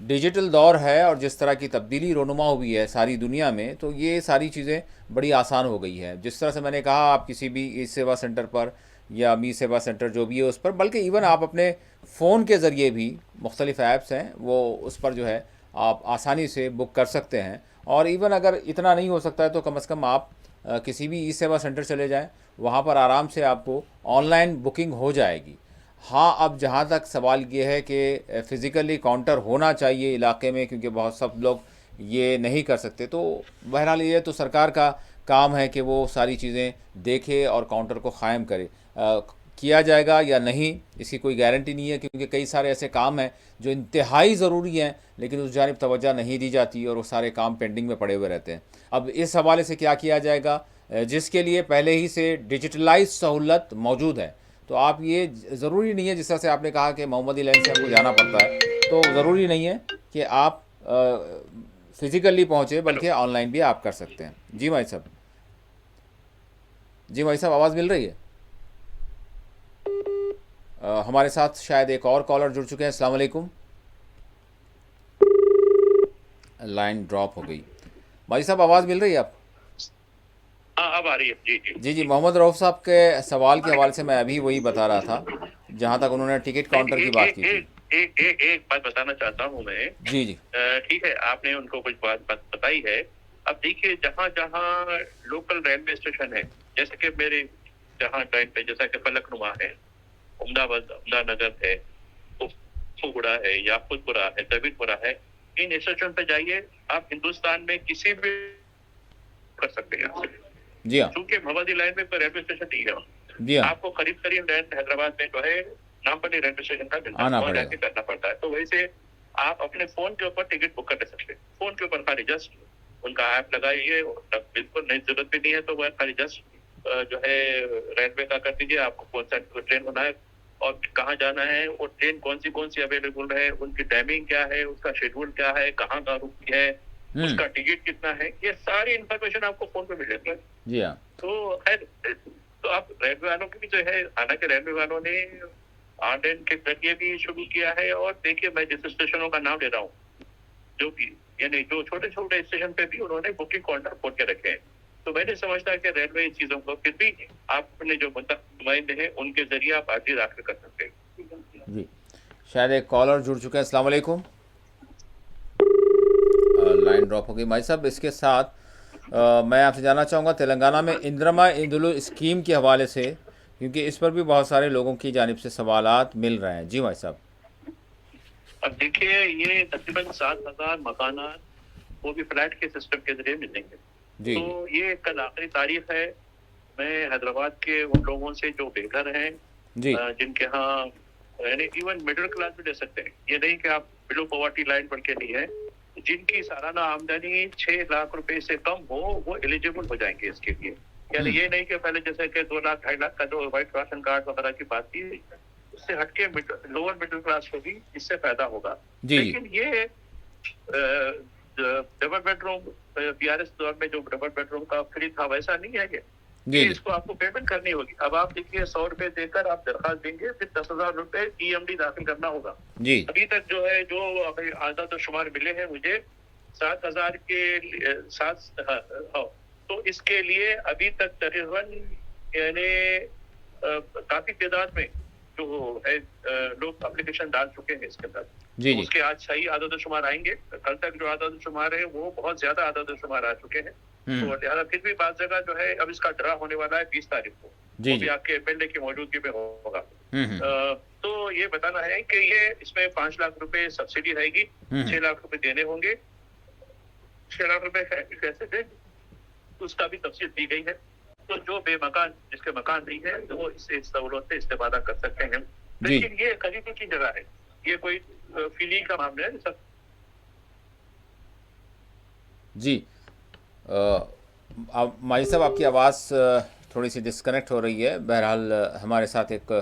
डिजिटल दौर है और जिस तरह की तब्दीली रोनुमा हुई है सारी दुनिया में, तो ये सारी चीज़ें बड़ी आसान हो गई है। जिस तरह से मैंने कहा, आप किसी भी ई सेवा सेंटर पर या मी सेवा सेंटर जो भी है उस पर, बल्कि इवन आप अपने फ़ोन के ज़रिए भी मुख्तलिफ़ ऐप्स हैं वो उस पर जो है आप आसानी से बुक कर सकते हैं। और इवन अगर इतना नहीं हो सकता है तो कम से कम आप किसी भी ई सेवा सेंटर चले जाएँ, वहाँ पर आराम से आपको ऑनलाइन बुकिंग हो जाएगी। हाँ, अब जहाँ तक सवाल ये है कि फ़िज़िकली काउंटर होना चाहिए इलाके में, क्योंकि बहुत सब लोग ये नहीं कर सकते, तो बहरहाल ये तो सरकार का काम है कि वो सारी चीज़ें देखे और काउंटर को क़ायम करे। किया जाएगा या नहीं, इसकी कोई गारंटी नहीं है, क्योंकि कई सारे ऐसे काम हैं जो इंतहाई ज़रूरी हैं लेकिन उस जानिब तवज्जो नहीं दी जाती और वो सारे काम पेंडिंग में पड़े हुए रहते हैं। अब इस हवाले से क्या किया जाएगा, जिसके लिए पहले ही से डिजिटलाइज सहूलत मौजूद है, तो आप ये ज़रूरी नहीं है, जिस तरह से आपने कहा कि मोहम्मदी लाइन से आपको जाना पड़ता है, तो ज़रूरी नहीं है कि आप फिज़िकली पहुँचे, बल्कि ऑनलाइन भी आप कर सकते हैं। जी भाई साहब, जी भाई साहब, आवाज़ मिल रही है? हमारे साथ शायद एक और कॉलर जुड़ चुके हैं। अस्सलाम वालेकुम। लाइन ड्रॉप हो गई। भाई साहब, आवाज़ मिल रही है आप? हाँ, अब आ रही है। जी जी जी जी, मोहम्मद रऊफ साहब के सवाल के हवाले से मैं अभी वही बता रहा था, जहाँ तक उन्होंने टिकट काउंटर की बात की थी। एक बात बताना चाहता हूँ मैं। जी जी, ठीक है, आपने उनको कुछ बात बताई है। अब देखिए, जहाँ जहाँ लोकल रेलवे स्टेशन है, जैसे कि मेरे जहाँ ट्रेन पे, जैसा कि फलकनुमा है, उमदानगर है, फुगड़ा है, याकुतपुरा है, दबीरपुरा है, इन स्टेशन पे जाइए, आप हिंदुस्तान में किसी भी कर सकते हैं। जी हाँ, क्योंकि मोहम्मदी लाइन में कोई रेलवे स्टेशन नहीं है। जी हाँ, आपको करीब हैदराबाद में जो है नामपल्ली रेलवे स्टेशन का आना वहाँ पड़ेगा। जाके करना पड़ता है। तो वैसे आप अपने फोन के ऊपर टिकट बुक कर सकते हैं। फोन के ऊपर खाली जस्ट उनका ऐप लगाइए, बिल्कुल नई जरूरत भी नहीं है, तो वह खाली जस्ट जो है रेलवे का कर दीजिए, आपको कौन सा ट्रेन होना है और कहाँ जाना है, और ट्रेन कौन सी अवेलेबल है, उनकी टाइमिंग क्या है, उसका शेड्यूल क्या है, कहाँ का रुक है, उसका टिकट कितना है, ये सारी इन्फॉर्मेशन आपको फोन पे मिल जाती है। जी हाँ, तो खैर, तो आप रेलवे वालों की भी जो है, हालांकि रेलवे वालों ने ऑनलाइन के जरिए भी शुरू किया है, और देखिए मैं जिस स्टेशनों का नाम ले रहा हूँ, जो भी यानी जो छोटे छोटे स्टेशन पे भी उन्होंने बुकिंग काउंटर खोल के रखे हैं। तो मैंने समझता है कि रेलवे इन चीजों को फिर भी आप अपने जो नुमाइंदे हैं उनके जरिए आप अर्जी दाखिल कर सकते हैं। जी, शायद एक कॉलर जुड़ चुके हैं। अस्सलाम वालेकुम। लाइन ड्रॉप हो गई। भाई साहब, इसके साथ मैं आपसे जानना चाहूँगा तेलंगाना में इंदिरा इंदुलु स्कीम के हवाले से, क्योंकि इस पर भी बहुत सारे लोगों की जानिब से सवालात मिल रहे हैं। जी भाई साहब। अब देखिए, ये तकरीबन 7,000 मकानात वो भी फ्लैट के सिस्टम के जरिए मिलेंगे। जी तो ये कल आखिरी तारीख है। मैं हैदराबाद के उन लोगों से जो बेघर हैं, जी, जिनके यहाँ यानी इवन मिडिल क्लास भी ले सकते हैं, ये नहीं कि आप बिलो पॉवर्टी लाइन पर के नहीं है, जिनकी सालाना आमदनी 6 लाख रुपए से कम हो, वो एलिजिबल हो जाएंगे इसके लिए। यानी ये नहीं कि पहले जैसे कि 2 लाख 2.5 लाख का जो व्हाइट राशन कार्ड वगैरह की बात थी, उससे हटके लोअर मिडिल क्लास को भी इससे फायदा होगा। जी, लेकिन ये डबल बेडरूम बीआरएस दौर में जो डबल बेडरूम का फ्री था, वैसा नहीं है ये। जी, इसको आपको पेमेंट करनी होगी। अब आप देखिए, 100 रुपए देकर आप दरखास्त देंगे, फिर 10,000 रुपए EMD दाखिल करना होगा। जी, अभी तक जो है, जो अभी आधा शुमार मिले हैं मुझे 7,000 के साथ, तो इसके लिए अभी तक तकरीबन यानी काफी तादाद में जो है लोग एप्लीकेशन डाल चुके हैं इसके अंदर। जी, जी, उसके आज सही आदत शुमार आएंगे। कल तक जो आदत शुमार है वो बहुत ज्यादा आदत शुमार आ चुके हैं। तो लिहाजा फिर भी बात जगह जो है, अब इसका ड्रा होने वाला है 20 तारीख को, जी, वो भी जी, आपके MLA की मौजूदगी में होगा। तो ये बताना है कि ये इसमें 5 लाख रुपए सब्सिडी रहेगी, 6 लाख रुपए देने होंगे। 6 लाख रुपए कैसे दे, उसका भी तफसील दी गई है। तो जो बेमकान, जिसके मकान नहीं है, तो वो इससे सहूलत से इस्तेमाल कर सकते हैं। लेकिन ये खरीदी की जगह है, ये कोई फीलिंग का मामला है सब। जी। अब माजी साहब, आपकी आवाज़ थोड़ी सी डिस्कनेक्ट हो रही है। बहरहाल हमारे साथ एक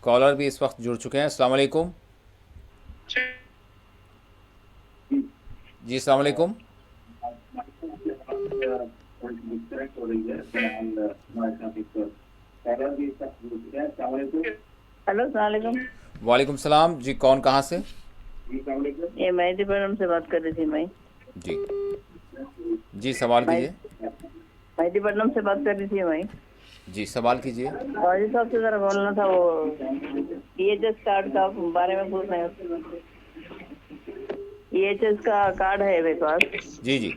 कॉलर भी इस वक्त जुड़ चुके हैं। अस्सलाम वालेकुम। जी, अस्सलाम वालेकुम। हेलो, सलाम। वालेकुम सलाम। जी, कौन कहाँ से? ये मेहदीपुरम से बात कर रही थी मैं। जी जी, सवाल कीजिए। मेहदीपुरम से बात कर रही थी मैं। जी, सवाल कीजिए। वाजिद साहब से जरा बोलना था, वो EHS कार्ड का बारे में पूछना है। EHS का कार्ड है मेरे पास। जी जी,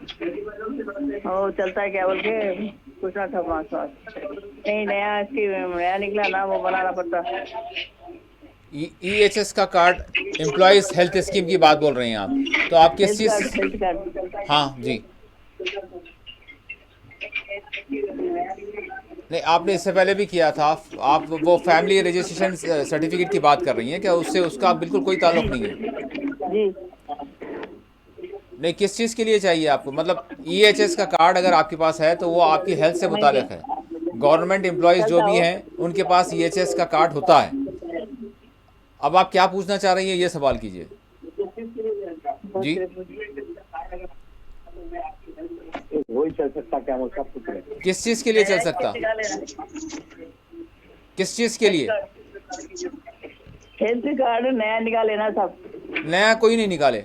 वो चलता है क्या बोल के पूछना था। 5 बात नहीं, नया निकला ना, वो बनाना पड़ता। EHS का कार्ड, एम्प्लॉयज हेल्थ स्कीम की बात बोल रही हैं आप? तो आप किस चीज़? Health card. हाँ जी, नहीं, आपने इससे पहले भी किया था। आप वो फैमिली रजिस्ट्रेशन सर्टिफिकेट की बात कर रही हैं क्या? उससे उसका बिल्कुल कोई जी ताल्लुक नहीं है। जी। नहीं, किस चीज़ के लिए चाहिए आपको? मतलब ईएचएस का कार्ड अगर आपके पास है तो वो आपकी हेल्थ से वहीं पे मुताल्लिक है। गवर्नमेंट एम्प्लॉयज़ जो चलता भी हो। हैं उनके पास ईएचएस का कार्ड होता है। अब आप क्या पूछना चाह रही हैं, ये सवाल कीजिए बहुत जी। से पूछ- वही चल सकता क्या, वो सब कुछ है। किस चीज़ के लिए चल नया सकता? निकाले ना। किस चीज़ के लिए? हेल्थ कार्ड नया निकाले ना सब। नया कोई नहीं निकाले।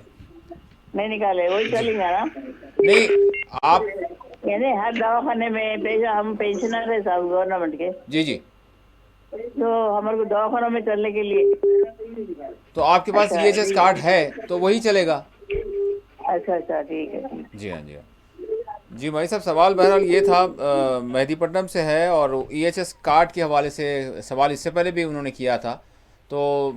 नहीं निकाले, वही जी। चलेगा ना। नहीं, आप यानी हर दवाखाने में पैसा, हम पेंशनर है सब गवर्नमेंट के, जी जी। तो हमारे को दवाखानों में चलने के लिए। तो आपके पास अच्छा ईएचएस ठीक कार्ड है। है तो वही चलेगा। अच्छा ठीक है। जी हाँ, जी हाँ। जी भाई साहब, सवाल बहरहाल ये था, मेहदीपट्टनम से है और ईएचएस कार्ड के हवाले से सवाल इससे पहले भी उन्होंने किया था। तो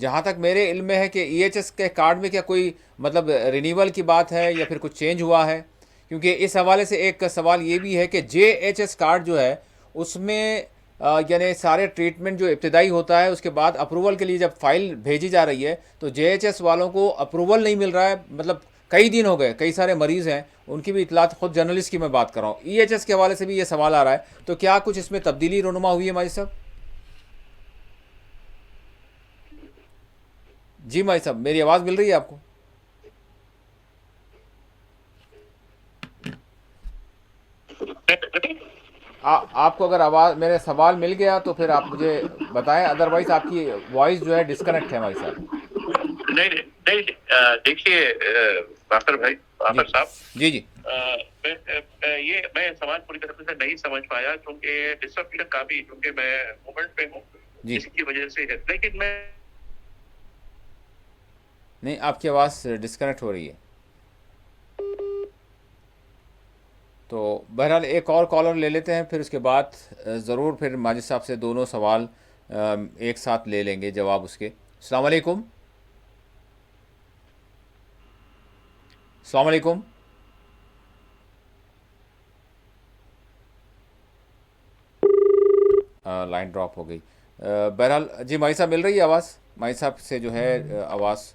जहाँ तक मेरे इल्म में है कि ईएचएस के कार्ड में क्या कोई मतलब रिन्यूअल की बात है या फिर कुछ चेंज हुआ है? क्योंकि इस हवाले से एक सवाल ये भी है कि जेएचएस कार्ड जो है उसमें यानी सारे ट्रीटमेंट जो इब्तदाई होता है उसके बाद अप्रूवल के लिए जब फाइल भेजी जा रही है तो जेएचएस वालों को अप्रूवल नहीं मिल रहा है। मतलब कई दिन हो गए, कई सारे मरीज़ हैं, उनकी भी इतलात खुद जर्नलिस्ट की मैं बात कर रहा हूँ। ईएचएस के हवाले से भी ये सवाल आ रहा है, तो क्या कुछ इसमें तब्दीली रोनुमा हुई है माजी साहब? जी माजी साहब, मेरी आवाज़ मिल रही है आपको? आपको अगर आवाज़ मेरे सवाल मिल गया तो फिर आप मुझे बताएं, अदरवाइज आपकी वॉइस जो है डिस्कनेक्ट है माजी साहब। नहीं नहीं नहीं, देखिए बाकर भाई, जी बाकर साहब, जी जी मैं सवाल पूरी तरह से नहीं समझ पाया क्योंकि डिस्ट्रप्शन काफी, क्योंकि मैं मूवमेंट पे हूँ जी। इसकी वजह से है, लेकिन मैं नहीं, आपकी आवाज़ डिस्कनेक्ट हो रही है। तो बहरहाल एक और कॉलर ले लेते हैं, फिर उसके बाद ज़रूर फिर माजिद साहब से दोनों सवाल एक साथ ले लेंगे जवाब उसके। अस्सलाम वालेकुम। अस्सलाम वालेकुम। लाइन ड्रॉप हो गई। बहरहाल जी, माई साहब मिल रही है आवाज़? माई साहब से जो है आवाज़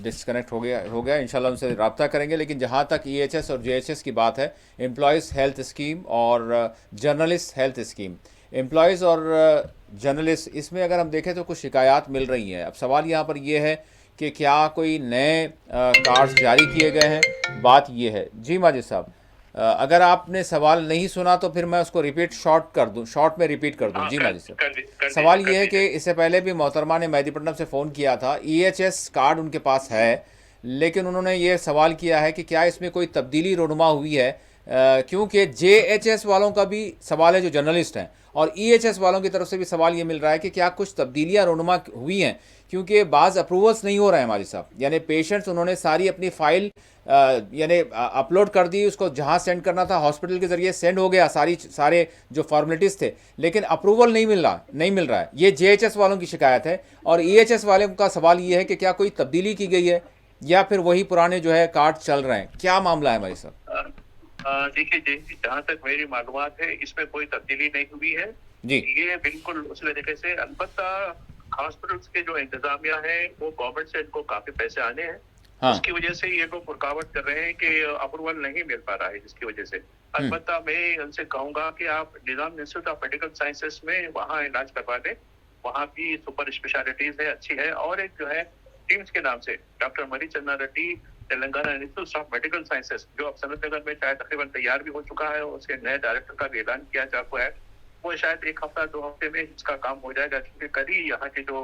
डिस्कनेक्ट हो गया। इंशाल्लाह उनसे रब्ता करेंगे। लेकिन जहाँ तक ईएचएस और जेएचएस की बात है, एम्प्लॉयज़ हेल्थ स्कीम और जर्नलिस्ट हेल्थ स्कीम, एम्प्लॉयज़ और जर्नलिस्ट, इसमें अगर हम देखें तो कुछ शिकायत मिल रही हैं। अब सवाल यहाँ पर ये है कि क्या कोई नए कार्ड्स जारी किए गए हैं? बात ये है। जी माजिद साहब, अगर आपने सवाल नहीं सुना तो फिर मैं उसको रिपीट शॉर्ट में रिपीट कर दूं। जी माजिद साहब, सवाल ये है कि इससे पहले भी मोहतरमा ने मेहदीपट्टनम से फ़ोन किया था, ईएचएस कार्ड उनके पास है, लेकिन उन्होंने ये सवाल किया है कि क्या इसमें कोई तब्दीली रोनुमा हुई है, क्योंकि जेएचएस वालों का भी सवाल है जो जर्नलिस्ट हैं, और ईएचएस वालों की तरफ से भी सवाल ये मिल रहा है कि क्या कुछ तब्दीलियाँ रोनुमा हुई हैं, क्योंकि बाज़ अप्रूवल्स नहीं हो रहे हैं माजिद साहब। यानी पेशेंट्स उन्होंने सारी अपनी फ़ाइल यानी अपलोड कर दी, उसको जहाँ सेंड करना था हॉस्पिटल के ज़रिए सेंड हो गया, सारे जो फॉर्मेलिटीज़ थे, लेकिन अप्रूवल नहीं मिल रहा है। ये जेएचएस वालों की शिकायत है। और ईएचएस वाले का सवाल ये है कि क्या कोई तब्दीली की गई है या फिर वही पुराने जो है कार्ड चल रहे हैं? क्या मामला है भाई साहब? देखिए जी, जहाँ तक मेरी मालूमात है इसमें कोई तब्दीली नहीं हुई है जी। ये बिल्कुल उस तरीके से, अलबत्ता हॉस्पिटल्स के जो इंतजामिया है वो गवर्नमेंट से इनको काफी पैसे आने हैं। हाँ। उसकी वजह से ये लोग रुकावट कर रहे हैं कि अप्रूवल नहीं मिल पा रहा है, जिसकी वजह से अलबत्ता मैं उनसे कहूंगा कि आप निजाम इंस्टीट्यूट ऑफ मेडिकल साइंसेस में वहाँ इलाज करवा दें, वहाँ भी सुपर स्पेशलिटीज है, अच्छी है। और एक जो है टीम्स के नाम से डॉक्टर मरी चन्ना Reddy Telangana institute of medical sciences, जो अब सनत नगर में शायद तकरीबन तैयार भी हो चुका है, उसके नए डायरेक्टर का भी ऐलान किया जा चुका है। वो शायद 1 हफ्ता 2 हफ्ते में इसका काम हो जाएगा, क्योंकि कल ही यहाँ के जो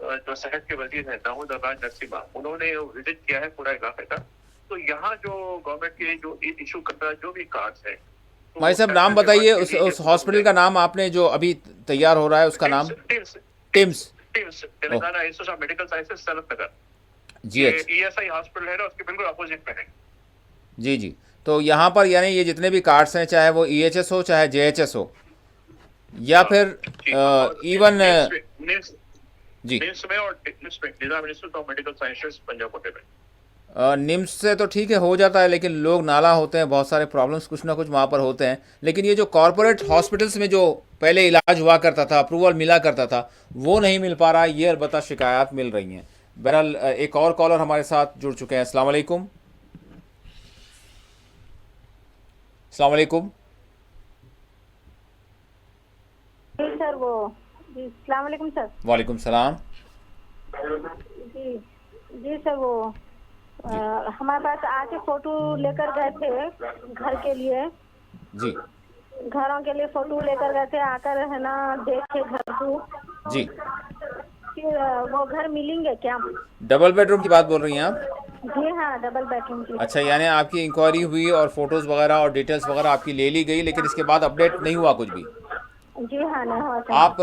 सेहत के वजीर है दाऊद अब्बास नरसिम्हा, उन्होंने विजिट किया है पूरा इलाके का। तो यहाँ जो गवर्नमेंट के जो इशू करता जो भी कार्ड्स है, भाई साहब नाम बताइए उस हॉस्पिटल का नाम, आपने जो अभी तैयार हो रहा है उसका नाम? TIMS Telangana institute of medical sciences Sanath Nagar ji. ESI hospital है ना, उसके बिल्कुल अपोजिट में है। जी जी। तो यहाँ पर यानी ये जितने भी कार्ड्स हैं, चाहे वो ईएचएस हो चाहे जेएचएस हो या फिर इवन निम्स में और Nizam institute of medical sciences Punjab कोटे में। निम्स से तो ठीक है, हो जाता है, लेकिन लोग नाला होते हैं, बहुत सारे प्रॉब्लम्स कुछ ना कुछ वहाँ पर होते हैं। लेकिन ये जो कॉरपोरेट हॉस्पिटल्स में जो पहले इलाज हुआ करता था, अप्रूवल मिला करता था, वो नहीं मिल पा रहा है, ये अलबत्ता शिकायत मिल रही हैं। बहरहाल एक और कॉलर हमारे साथ जुड़ चुके हैं। अस्सलाम वालेकुम। अस्सलाम वालेकुम। जी सर, वो जी अस्सलाम वालेकुम सर। वालेकुम सलाम। जी जी सर, वो हमारे पास आके फोटो लेकर गए थे घर के लिए। जी घरों के लिए फोटो लेकर गए थे, आकर है ना देखे घर को। जी। फिर वो घर मिलेंगे क्या? डबल बेडरूम की बात बोल रही हैं आप? जी हाँ, डबल बेडरूम की। अच्छा, यानी आपकी इंक्वायरी हुई और फोटोज़ वगैरह और डिटेल्स वगैरह आपकी ले ली गई, लेकिन इसके बाद अपडेट नहीं हुआ कुछ भी? जी हाँ, नहीं हुआ सर। आप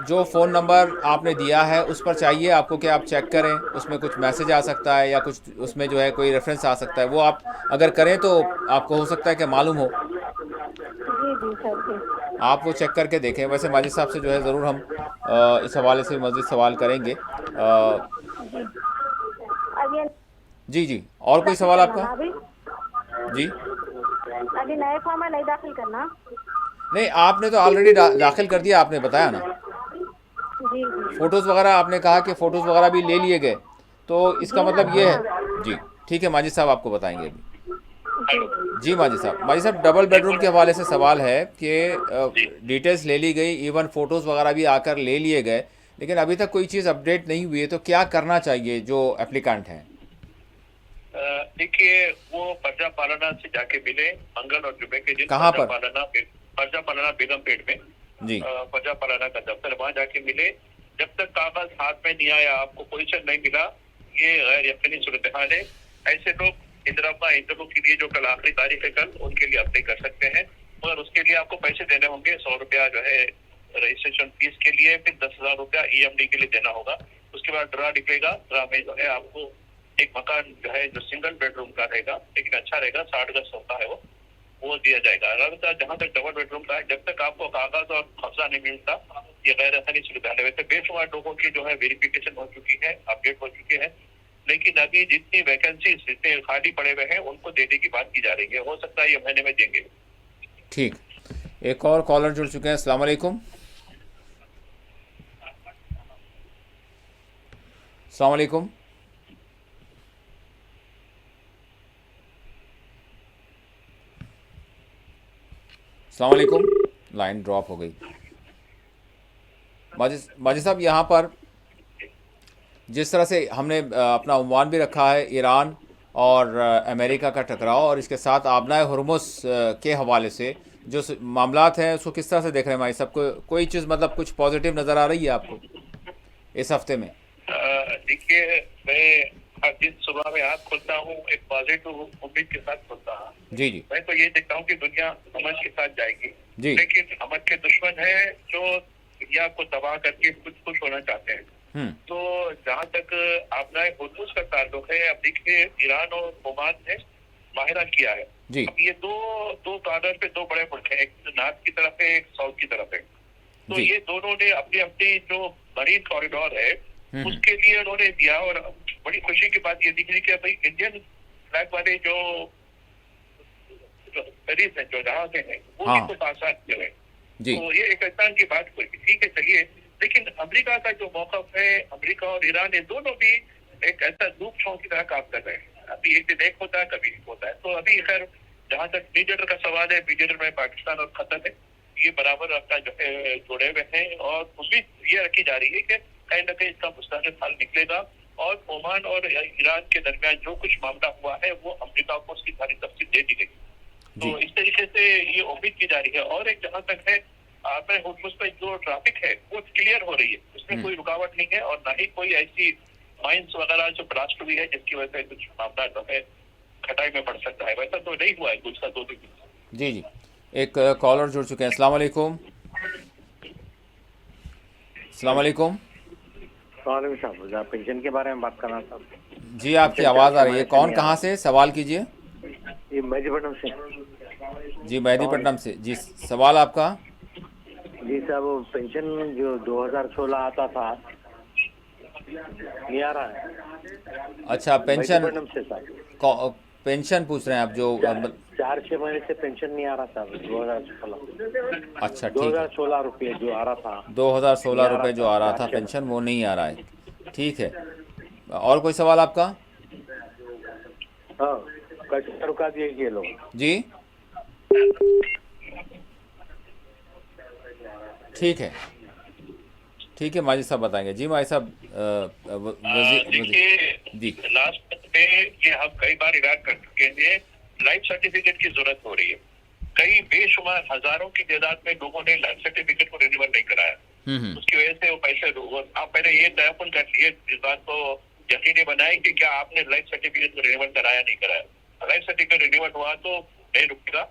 जो फ़ोन नंबर आपने दिया है उस पर चाहिए आपको कि आप चेक करें, उसमें कुछ मैसेज आ सकता है या कुछ उसमें जो है कोई रेफरेंस आ सकता है, वो आप अगर करें तो आपको हो सकता है कि मालूम हो। जी जी सर जी। आप वो चेक करके देखें। वैसे माजिद साहब से जो है ज़रूर हम इस हवाले से मज़ीद सवाल करेंगे। अब ये जी जी, और कोई सवाल आपका? अभी जी अभी नए फॉर्म में नहीं दाखिल करना। नहीं, आपने तो ऑलरेडी दाखिल कर दिया, आपने बताया ना। जी जी फ़ोटोज़ वगैरह आपने कहा कि फ़ोटोज़ वगैरह भी ले लिए गए, तो इसका जी हाँ, मतलब ये जी है। हाँ। जी ठीक है, माजिद साहब आपको बताएंगे अभी। हेलो जी माजिद साहब डबल बेडरूम के हवाले से सवाल है कि डिटेल्स ले ली गई, इवन फ़ोटोज़ वगैरह भी आकर ले लिए गए, लेकिन अभी तक कोई चीज़ अपडेट नहीं हुई है, तो क्या करना चाहिए जो एप्लीकेंट हैं? देखिए, वो पर्जा पालना से जाके मिले मंगल और जुमे के दिन। कहाँ पर? पर्जा पालना बेगमपेट में जी पर्जा पालना का दफ्तर, वहाँ जाके मिले। जब तक कागज हाथ में नहीं आया, आपको पोजीशन नहीं मिला, ये गैर यकीनी सूरत हाल है। ऐसे लोग इंदिरा इंटरव्यू के लिए जो कल आखिरी तारीख है, कल उनके लिए अप्लाई कर सकते हैं, मगर उसके लिए आपको पैसे देने होंगे। 100 रुपया जो है रजिस्ट्रेशन फीस के लिए, फिर 10,000 रुपया EMD के लिए देना होगा। उसके बाद ड्रा निकलेगा। ड्रा में जो है आपको एक मकान जो है जो सिंगल बेडरूम का रहेगा, लेकिन अच्छा रहेगा, 60 गज होता है, वो दिया जाएगा। अलबत्ता जहाँ तक डबल बेडरूम का है, जब तक आपको कागज और कब्जा नहीं मिलता, ये गैर यकीनी सूरत हाल है। वैसे बेशुमार लोगों की जो है वेरिफिकेशन हो चुकी है, अपडेट हो चुके हैं, लेकिन अभी जितनी वैकेंसी जितने खाली पड़े हुए हैं उनको देने की बात की जा रही है। हो सकता है ये महीने में देंगे। ठीक। एक और कॉलर जुड़ चुके हैं। अस्सलाम वालेकुम। अस्सलाम वालेकुम। अस्सलाम वालेकुम। लाइन ड्रॉप हो गई। माजिद साहब, यहाँ पर जिस तरह से हमने अपना उन्वान भी रखा है, ईरान और अमेरिका का टकराव, और इसके साथ आबनाए हुर्मुस के हवाले से जो मामलात हैं, उसको किस तरह से देख रहे हैं भाई साहब? कोई चीज़ मतलब कुछ पॉजिटिव नज़र आ रही है आपको इस हफ्ते में? देखिए, मैं हर दिन सुबह में आँख खोलता हूँ एक पॉजिटिव उम्मीद के साथ खोलता हूँ। जी जी मैं तो ये देखता हूँ कि दुनिया अमन के साथ जाएगी, जी। लेकिन अमन के दुश्मन है जो दुनिया को तबाह करके खुश होना चाहते हैं। तो जहाँ तक आबनाए हुर्मुस का ताल्लुक है, अब देखिए ईरान और ओमान ने माहिरा किया है। जी। अब ये दो कॉर्नर पे दो बड़े मुल्क हैं, एक नॉर्थ की तरफ है, एक साउथ की तरफ है। तो जी। ये दोनों ने अपनी अपनी जो मरीन कॉरिडोर है उसके लिए उन्होंने दिया। और बड़ी खुशी की बात ये दिख रही कि भाई इंडियन फ्लैग वाले जो पेरिस है, जो जहाज हैं, वो भी कुछ आसान चले। तो ये एक एहसान की बात हुई। ठीक है, चलिए, लेकिन अमेरिका का जो मौकफ है, अमेरिका और ईरान, ये दोनों भी एक ऐसा धूप छांव की तरह काम कर रहे हैं। अभी एक दिन एक होता है, कभी एक होता है। तो अभी खैर जहाँ तक मीडिएटर का सवाल है, मीडिएटर में पाकिस्तान और कतर है, ये बराबर अपना जो है जुड़े हुए हैं, और उम्मीद ये रखी जा रही है कि कहीं ना कहीं इसका मुस्तकिल हल निकलेगा, और ओमान और ईरान के दरमियान जो कुछ मामला हुआ है वो अमेरिका को उसकी सारी तफसील दे दी गई। तो इस तरीके से ये उम्मीद की जा रही है। और एक जहाँ तक है आबनाए हुर्मुस में जो ट्रैफिक है वो क्लियर हो रही है, उसमें कोई रुकावट नहीं है, और ना ही कोई ऐसी माइंस वगैरह जो ब्लास्ट हुई है जिसकी वजह से कुछ मामला जो है खटाई में पड़ सकता है। वैसा तो नहीं हुआ है कुछ का 2 दिन। जी जी। एक कॉलर जुड़ चुके हैं। अस्सलाम वालेकुम। अस्सलाम वालेकुम। साहब, पेंशन के बारे में बात करना था। जी, आपकी आवाज़ आ रही है। कौन कहाँ से? सवाल कीजिए। ये मेहदीपट्टनम से। जी, मेहदीपट्टनम से। जी, सवाल आपका? जी साहब, वो पेंशन जो 2016 आता था नहीं आ रहा है। अच्छा, पेंशन मैडम से साहब पेंशन पूछ रहे हैं आप जो 4-6 महीने से पेंशन नहीं आ रहा था 2016। अच्छा, ठीक है। 2016 रुपये जो आ रहा था, 2016 नहीं आ रुपये जो आ रहा था 4-6 पेंशन, वो नहीं आ रहा है। ठीक है, और कोई सवाल आपका? हाँ, कैसे रुका दिए ये लोग? जी, ठीक है, ठीक है, माजिद साहब बताएंगे। जी माजिद साहब, देखिए, जी लास्ट में ये हम कई बार इलाज कर चुके हैं, लाइफ सर्टिफिकेट की जरूरत हो रही है। कई बेशुमार हजारों की तादाद में लोगों ने लाइफ सर्टिफिकेट को रिन्यूअल नहीं कराया। उसकी वजह से वो पैसे, आप पहले ये तयकुन कर लिए, इस बात को यकीनी बनाए कि क्या आपने लाइफ सर्टिफिकेट को रिन्यूअल कराया नहीं कराया। लाइफ सर्टिफिकेट रिन्यूअल हुआ तो नहीं रुकेगा,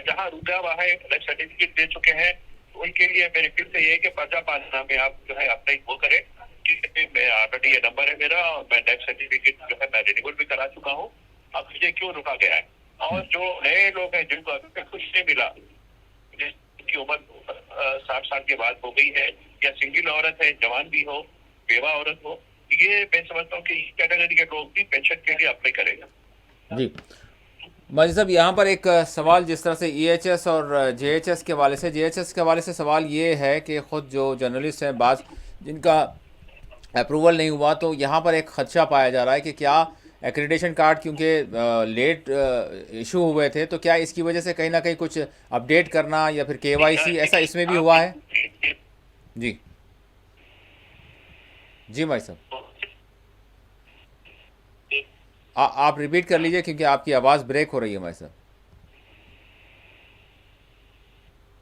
जहाँ रुका हुआ है लाइफ सर्टिफिकेट दे चुके हैं उनके लिए मेरे फिर से ये कि पर्चा पासना में आप जो है अपना वो करें कि मैं ऑलरेडी ये नंबर है मेरा और मैं लाइफ सर्टिफिकेट जो है मैं रिन्यूअल भी करा चुका हूँ, अब मुझे क्यों रुका गया है। और जो नए लोग हैं जिनको अभी तक कुछ नहीं मिला, जिनकी उम्र 60 साल के बाद हो गई है, या सिंगल औरत है, जवान भी हो, बेवा औरत हो, ये मैं समझता हूँ कि इस कैटेगरी के लोग भी पेंशन के लिए अप्लाई करेगा। जी माजिद साहब, यहाँ पर एक सवाल, जिस तरह से EHS और JHS के हवाले से, JHS के हवाले से सवाल ये है कि ख़ुद जो जर्नलिस्ट हैं बाज़ जिनका अप्रूवल नहीं हुआ, तो यहाँ पर एक ख़दशा पाया जा रहा है कि क्या एक्रेडिटेशन कार्ड क्योंकि लेट इशू हुए थे, तो क्या इसकी वजह से कहीं ना कहीं कुछ अपडेट करना या फिर KYC ऐसा इसमें भी हुआ है? जी जी माजिद साहब, आप रिपीट कर लीजिए क्योंकि आपकी आवाज़ ब्रेक हो रही है माजिद साहब।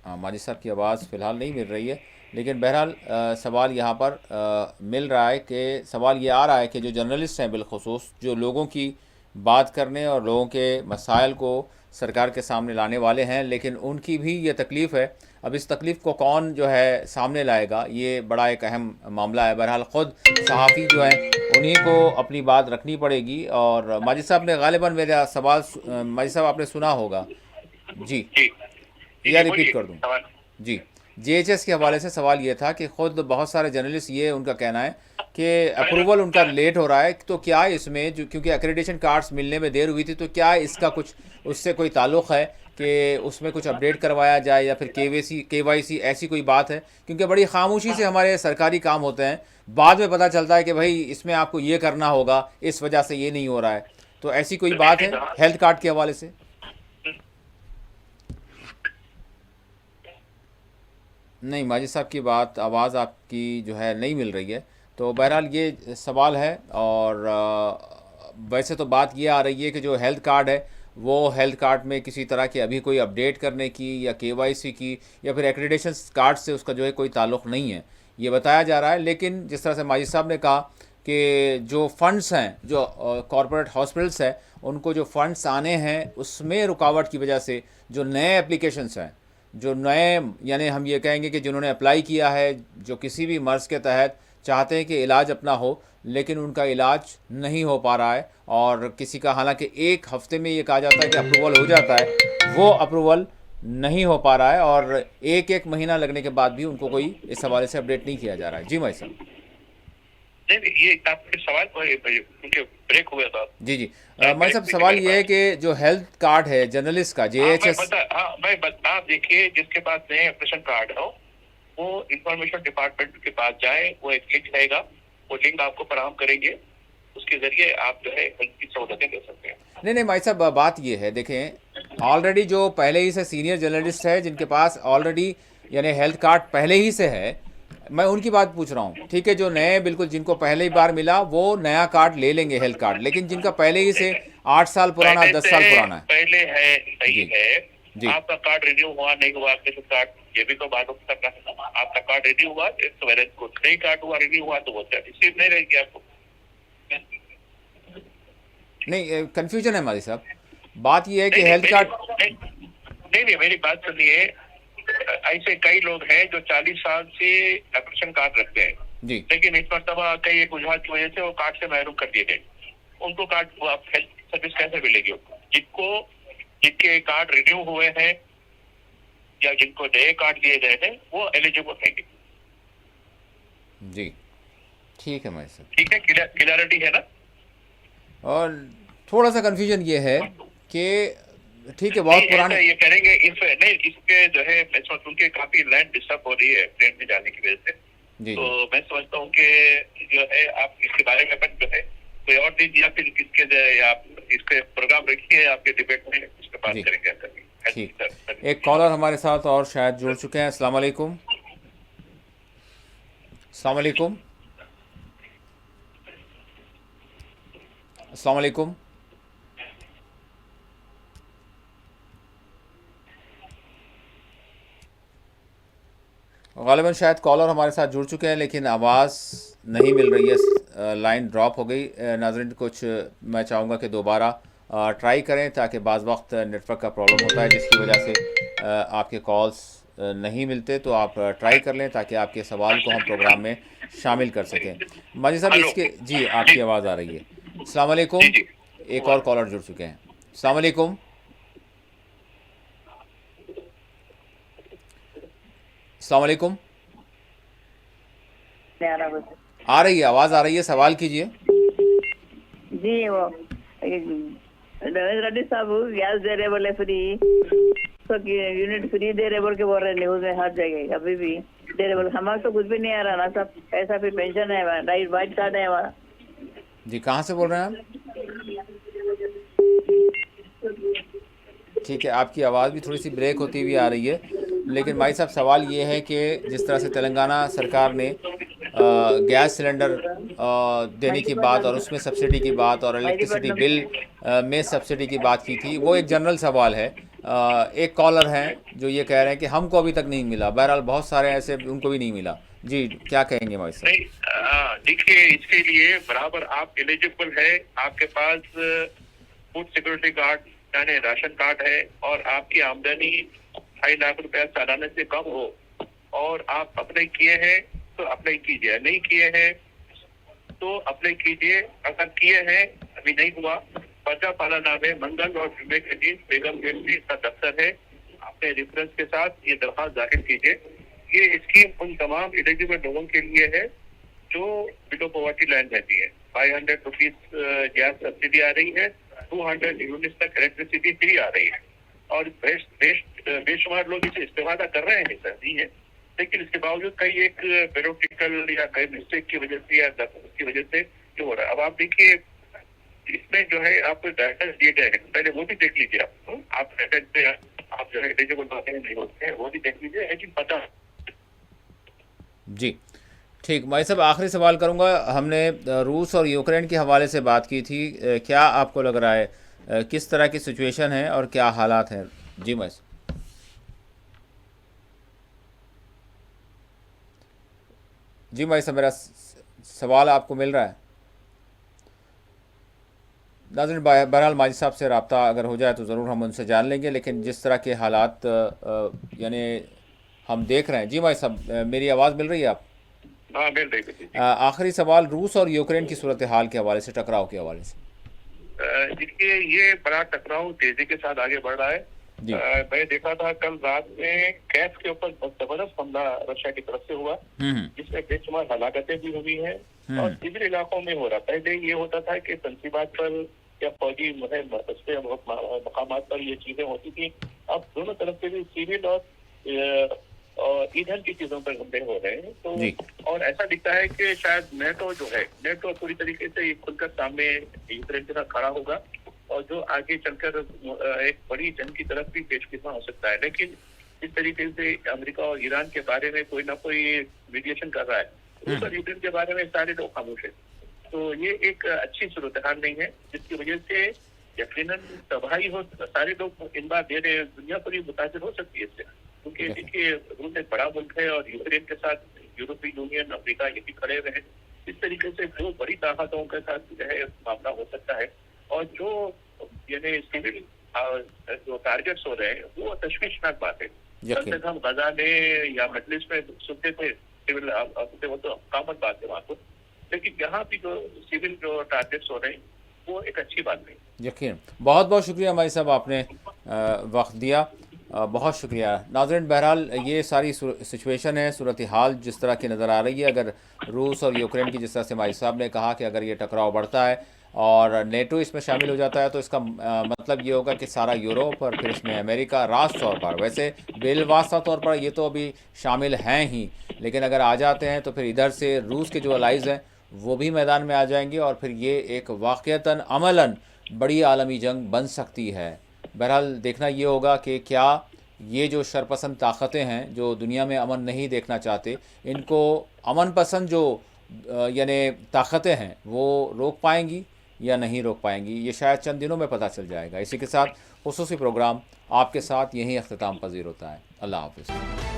हाँ, माजिद साहब की आवाज़ फ़िलहाल नहीं मिल रही है, लेकिन बहरहाल सवाल यहाँ पर मिल रहा है कि सवाल ये आ रहा है कि जो जर्नलिस्ट हैं बिलखुसूस, जो लोगों की बात करने और लोगों के मसाइल को सरकार के सामने लाने वाले हैं, लेकिन उनकी भी ये तकलीफ़ है। अब इस तकलीफ़ को कौन जो है सामने लाएगा, ये बड़ा एक अहम मामला है। बहरहाल ख़ुद सहाफ़ी जो हैं उन्हीं को अपनी बात रखनी पड़ेगी। और माजिद साहब ने गालिबा मेरा सवाल माजिद साहब आपने सुना होगा। जी, या रिपीट कर दूँ? जी, JHS के हवाले से सवाल ये था कि ख़ुद बहुत सारे जर्नलिस्ट, ये उनका कहना है कि अप्रूवल उनका लेट हो रहा है, तो क्या इसमें जो क्योंकि एक्रेडिटेशन कार्ड्स मिलने में देर हुई थी, तो क्या इसका कुछ उससे कोई ताल्लुक़ है कि उसमें कुछ अपडेट करवाया जाए या फिर KYC ऐसी कोई बात है? क्योंकि बड़ी खामोशी से हमारे सरकारी काम होते हैं, बाद में पता चलता है कि भाई इसमें आपको ये करना होगा, इस वजह से ये नहीं हो रहा है। तो ऐसी कोई बात है हेल्थ कार्ड के हवाले से? नहीं, माजिद साहब की बात, आवाज़ आपकी जो है नहीं मिल रही है। तो बहरहाल ये सवाल है। और वैसे तो बात ये आ रही है कि जो हेल्थ कार्ड है, वो हेल्थ कार्ड में किसी तरह की अभी कोई अपडेट करने की या KYC की या फिर एक्रेडिटेशन कार्ड से उसका जो है कोई ताल्लुक़ नहीं है, ये बताया जा रहा है। लेकिन जिस तरह से माजिद साहब ने कहा कि जो फ़ंड्स हैं, जो कॉरपोरेट हॉस्पिटल्स हैं, उनको जो फ़ंड्स आने हैं उसमें रुकावट की वजह से जो नए एप्लीकेशंस हैं, जो नए, यानी हम ये कहेंगे कि जिन्होंने अप्लाई किया है, जो किसी भी मर्ज़ के तहत चाहते हैं कि इलाज अपना हो, लेकिन उनका इलाज नहीं हो पा रहा है, और किसी का हालांकि एक हफ़्ते में ये कहा जाता है कि अप्रूवल हो जाता है, वो अप्रूवल नहीं हो पा रहा है, और एक महीना लगने के बाद भी उनको कोई इस हवाले से अपडेट नहीं किया जा रहा है। जी माजिद साहब। नहीं, ये आपके सवाल क्योंकि ब्रेक हुआ था। जी माजिद साहब, सवाल ये है कि जो हेल्थ कार्ड है जर्नलिस्ट का, JHS, आप देखिए, जिसके पास नए ऑपरेशन कार्ड हो वो इंफॉर्मेशन डिपार्टमेंट के पास जाए, वो एक लिंक रहेगा, वो लिंक आपको फराहम करेंगे, उसके जरिए आप जो है हेल्थ की सहूलतें ले सकते हैं। नहीं माजिद साहब, बात ये है, देखें ऑलरेडी जो पहले ही से सीनियर जर्नलिस्ट है, जिनके पास ऑलरेडी यानी हेल्थ कार्ड पहले ही से है, मैं उनकी बात पूछ रहा हूँ। ठीक है, जो नए बिल्कुल जिनको पहले ही बार मिला वो नया कार्ड ले लेंगे हेल्थ कार्ड, लेकिन जिनका पहले ही से 8 साल पुराना, 10 साल पुराना है, पहले है, सही है, आपका कार्ड रिन्यू हुआ नहीं हुआ, कार्ड ये भी तो मालूम करना है ना। आपका कार्ड रिन्यू हुआ तो नहीं, कार्ड हुआ रिन्यू हुआ तो वो रिसीव नहीं रहेगी आपको। नहीं, कंफ्यूजन है माजिद साहब। बात ये है कि हेल्थ कार्ड नहीं, मेरी बात सुनिए, ऐसे कई लोग हैं जो 40 साल से ऑपरेशन कार्ड रखते हैं जी, लेकिन इस मरतबा कई एक वजह की वजह से वो कार्ड से महरूम कर दिए गए। उनको कार्ड हेल्थ सर्विस कैसे मिलेगी उनको? जिनके कार्ड रिन्यू हुए हैं या जिनको नए कार्ड दिए गए हैं वो एलिजिबल हैं। जी, ठीक है माई साहब। ठीक है, क्लियरिटी है ना? और थोड़ा सा कन्फ्यूजन ये है कि ठीक है, बहुत नहीं, पुराने ऐसा ये करेंगे इस नहीं, इसके जो है मैं समझता हूँ कि काफी लैंड डिस्टर्ब हो रही है ट्रेन में जाने की वजह से। जी तो मैं समझता हूँ कि जो है आप इसके बारे में अपन जो है कोई और दिन या फिर किसके या इसके प्रोग्राम रखिए आपके डिबेट में इसके बात जी करेंगे कभी। ठीक। एक कॉलर हमारे साथ और शायद जुड़ चुके हैं। अस्सलाम वालेकुम। अस्सलाम वालेकुम। अस्सलाम वालेकुम। गालिबन शायद कॉलर हमारे साथ जुड़ चुके हैं लेकिन आवाज़ नहीं मिल रही है, लाइन ड्रॉप हो गई। नाज़रीन, कुछ मैं चाहूँगा कि दोबारा ट्राई करें, ताकि बाज़ वक्त नेटवर्क का प्रॉब्लम होता है जिसकी वजह से आपके कॉल्स नहीं मिलते। तो आप ट्राई कर लें ताकि आपके सवाल को हम प्रोग्राम में शामिल कर सकें। माजी साहब, हेलो। इसके जी आपकी आवाज़ आ रही है। अस्सलाम वालेकुम। जी जी। एक और कॉलर जुड़ चुके हैं। अस्सलाम वालेकुम। अस्सलाम वालेकुम। आ रही है आवाज़, आ रही है, सवाल कीजिए। जी वो रविंद्र रेड्डी साहब गैस दे रहे बोले फ्री, तो यूनिट फ्री दे रहे बोल के बोल रहे न्यूज में हर जगह, अभी भी दे रहे बोले। हमारे तो कुछ भी नहीं आ रहा ना सब, ऐसा फिर पेंशन है, राइट वाइट कार्ड है हमारा। जी कहाँ से बोल रहे हैं आप? ठीक है, आपकी आवाज़ भी थोड़ी सी ब्रेक होती हुई आ रही है, लेकिन भाई साहब सवाल ये है कि जिस तरह से तेलंगाना सरकार ने गैस सिलेंडर देने की बात और उसमें सब्सिडी की बात और इलेक्ट्रिसिटी बिल में सब्सिडी की बात की थी, वो एक जनरल सवाल है। एक कॉलर हैं जो ये कह रहे हैं कि हमको अभी तक नहीं मिला। बहरहाल बहुत सारे ऐसे उनको भी नहीं मिला। जी क्या कहेंगे भाई साहब? नहीं, देखिए इसके लिए बराबर आप एलिजिबल है, आपके पास फूड सिक्योरिटी कार्ड यानी राशन कार्ड है और आपकी आमदनी 2.5 लाख रुपया सालाना से कम हो और आप अप्लाई किए हैं तो अप्लाई कीजिए, नहीं किए हैं तो अप्लाई कीजिए। अगर किए हैं अभी नहीं हुआ, पर्चा पाला नाम है, मंगल और जुमे के दिन बेगम गेट का दफ्तर है, अपने रेफरेंस के साथ ये दरखास्त दाखिल कीजिए। ये स्कीम उन तमाम एलिजिबल लोगों के लिए है जो बिलो पॉवर्टी लाइन रहती है। 500 रुपीज गैस सब्सिडी आ रही है, 200 यूनिट तक इलेक्ट्रिसिटी फ्री आ रही है और बेशुमार लोग इसे इस्तेमाल कर रहे हैं, सर नहीं है, लेकिन इसके बावजूद कई एक ब्यूरोक्रेटिकल या कई मिस्टेक की वजह से या की वजह से जो हो रहा है। अब आप देखिए इसमें जो है आपको डाटा दिए गए हैं, पहले वो भी देख लीजिए। आप डाटा से आप जो है एलिजिबल होते हैं नहीं होते हैं वो भी देख लीजिए, लेकिन पता। जी ठीक। मैं सब आखिरी सवाल करूंगा। हमने रूस और यूक्रेन के हवाले से बात की थी, क्या आपको लग रहा है किस तरह की सिचुएशन है और क्या हालात हैं? जी मैं जी भाई साहब, मेरा सवाल आपको मिल रहा है? नाज़रीन, बहरहाल माजी साहब से रब्ता अगर हो जाए तो ज़रूर हम उनसे जान लेंगे, लेकिन जिस तरह के हालात यानी हम देख रहे हैं। जी भाई साहब, मेरी आवाज़ मिल रही है आप? हाँ मिल रही है। आखिरी सवाल रूस और यूक्रेन की सूरत हाल के हवाले से, टकराव के हवाले से। देखिए ये बड़ा टकराव तेजी के साथ आगे बढ़ रहा है। मैं देखा था कल रात में गैस के ऊपर जबरदस्त हमला रशिया की तरफ से हुआ, जिसमें बेशुमार हलाकतें भी हुई हैं और सिविल इलाकों में हो रहा। पहले ये होता था कि तंसीबात पर या फौजी मकामात पर ये चीजें होती थी, अब दोनों तरफ से भी सिविल और ईंधन की चीजों पर हमले हो रहे हैं। तो और ऐसा दिखता है कि शायद नेटो जो है, नेटो पूरी तरीके से खुलकर सामने यूक्रेन के साथ खड़ा होगा और जो आगे चलकर एक बड़ी जंग की तरफ भी पेशकदम हो सकता है। लेकिन इस तरीके से अमेरिका और ईरान के बारे में कोई ना कोई मीडिएशन कर रहा है, रूस और यूक्रेन के बारे में सारे लोग खामोश है। तो ये एक अच्छी सूरत हाल नहीं है, जिसकी वजह से यकीनन तबाही हो, सारे लोग इन बार दे रहे, दुनिया पूरी मुतासिर हो सकती है इससे, क्योंकि देखिए रूस एक बड़ा मुल्क है और यूक्रेन के साथ यूरोपीय यूनियन अफ्रीका ये भी खड़े हुए हैं। इस तरीके से दो बड़ी ताकतों के साथ जो है मामला हो सकता है और जो यानी सिविल जो टारगेट्स हो रहे हैं वो तशवीशनाक बात है। जब तक हम गजा में या मजलिस में सुनते थे सिविल, वो तो कॉमन बात है वहाँ पर, लेकिन यहाँ भी जो सिविल जो टारगेट्स हो रहे हैं वो एक अच्छी बात नहीं। यकीन। बहुत बहुत शुक्रिया भाई साहब, आपने वक्त दिया। बहुत शुक्रिया नाज़रीन। बहरहाल ये सारी सिचुएशन है, सूरत हाल जिस तरह की नज़र आ रही है। अगर रूस और यूक्रेन की, जिस तरह से माई साहब ने कहा कि अगर ये टकराव बढ़ता है और नेटो इसमें शामिल हो जाता है तो इसका मतलब ये होगा कि सारा यूरोप और फिर इसमें अमेरिका रास्त तौर पर, वैसे बिलवास्ता तौर पर ये तो अभी शामिल हैं ही, लेकिन अगर आ जाते हैं तो फिर इधर से रूस के जो अलाइज़ हैं वो भी मैदान में आ जाएंगे और फिर ये एक वाक़यतन अमलन बड़ी आलमी जंग बन सकती है। बहरहाल देखना ये होगा कि क्या ये जो शरपसंद ताकतें हैं जो दुनिया में अमन नहीं देखना चाहते, इनको अमन पसंद जो यानी ताकतें हैं वो रोक पाएंगी या नहीं रोक पाएंगी, ये शायद चंद दिनों में पता चल जाएगा। इसी के साथ खुसूसी प्रोग्राम आपके साथ यहीं अख्तिताम पजीर होता है। अल्लाह हाफ़िज़।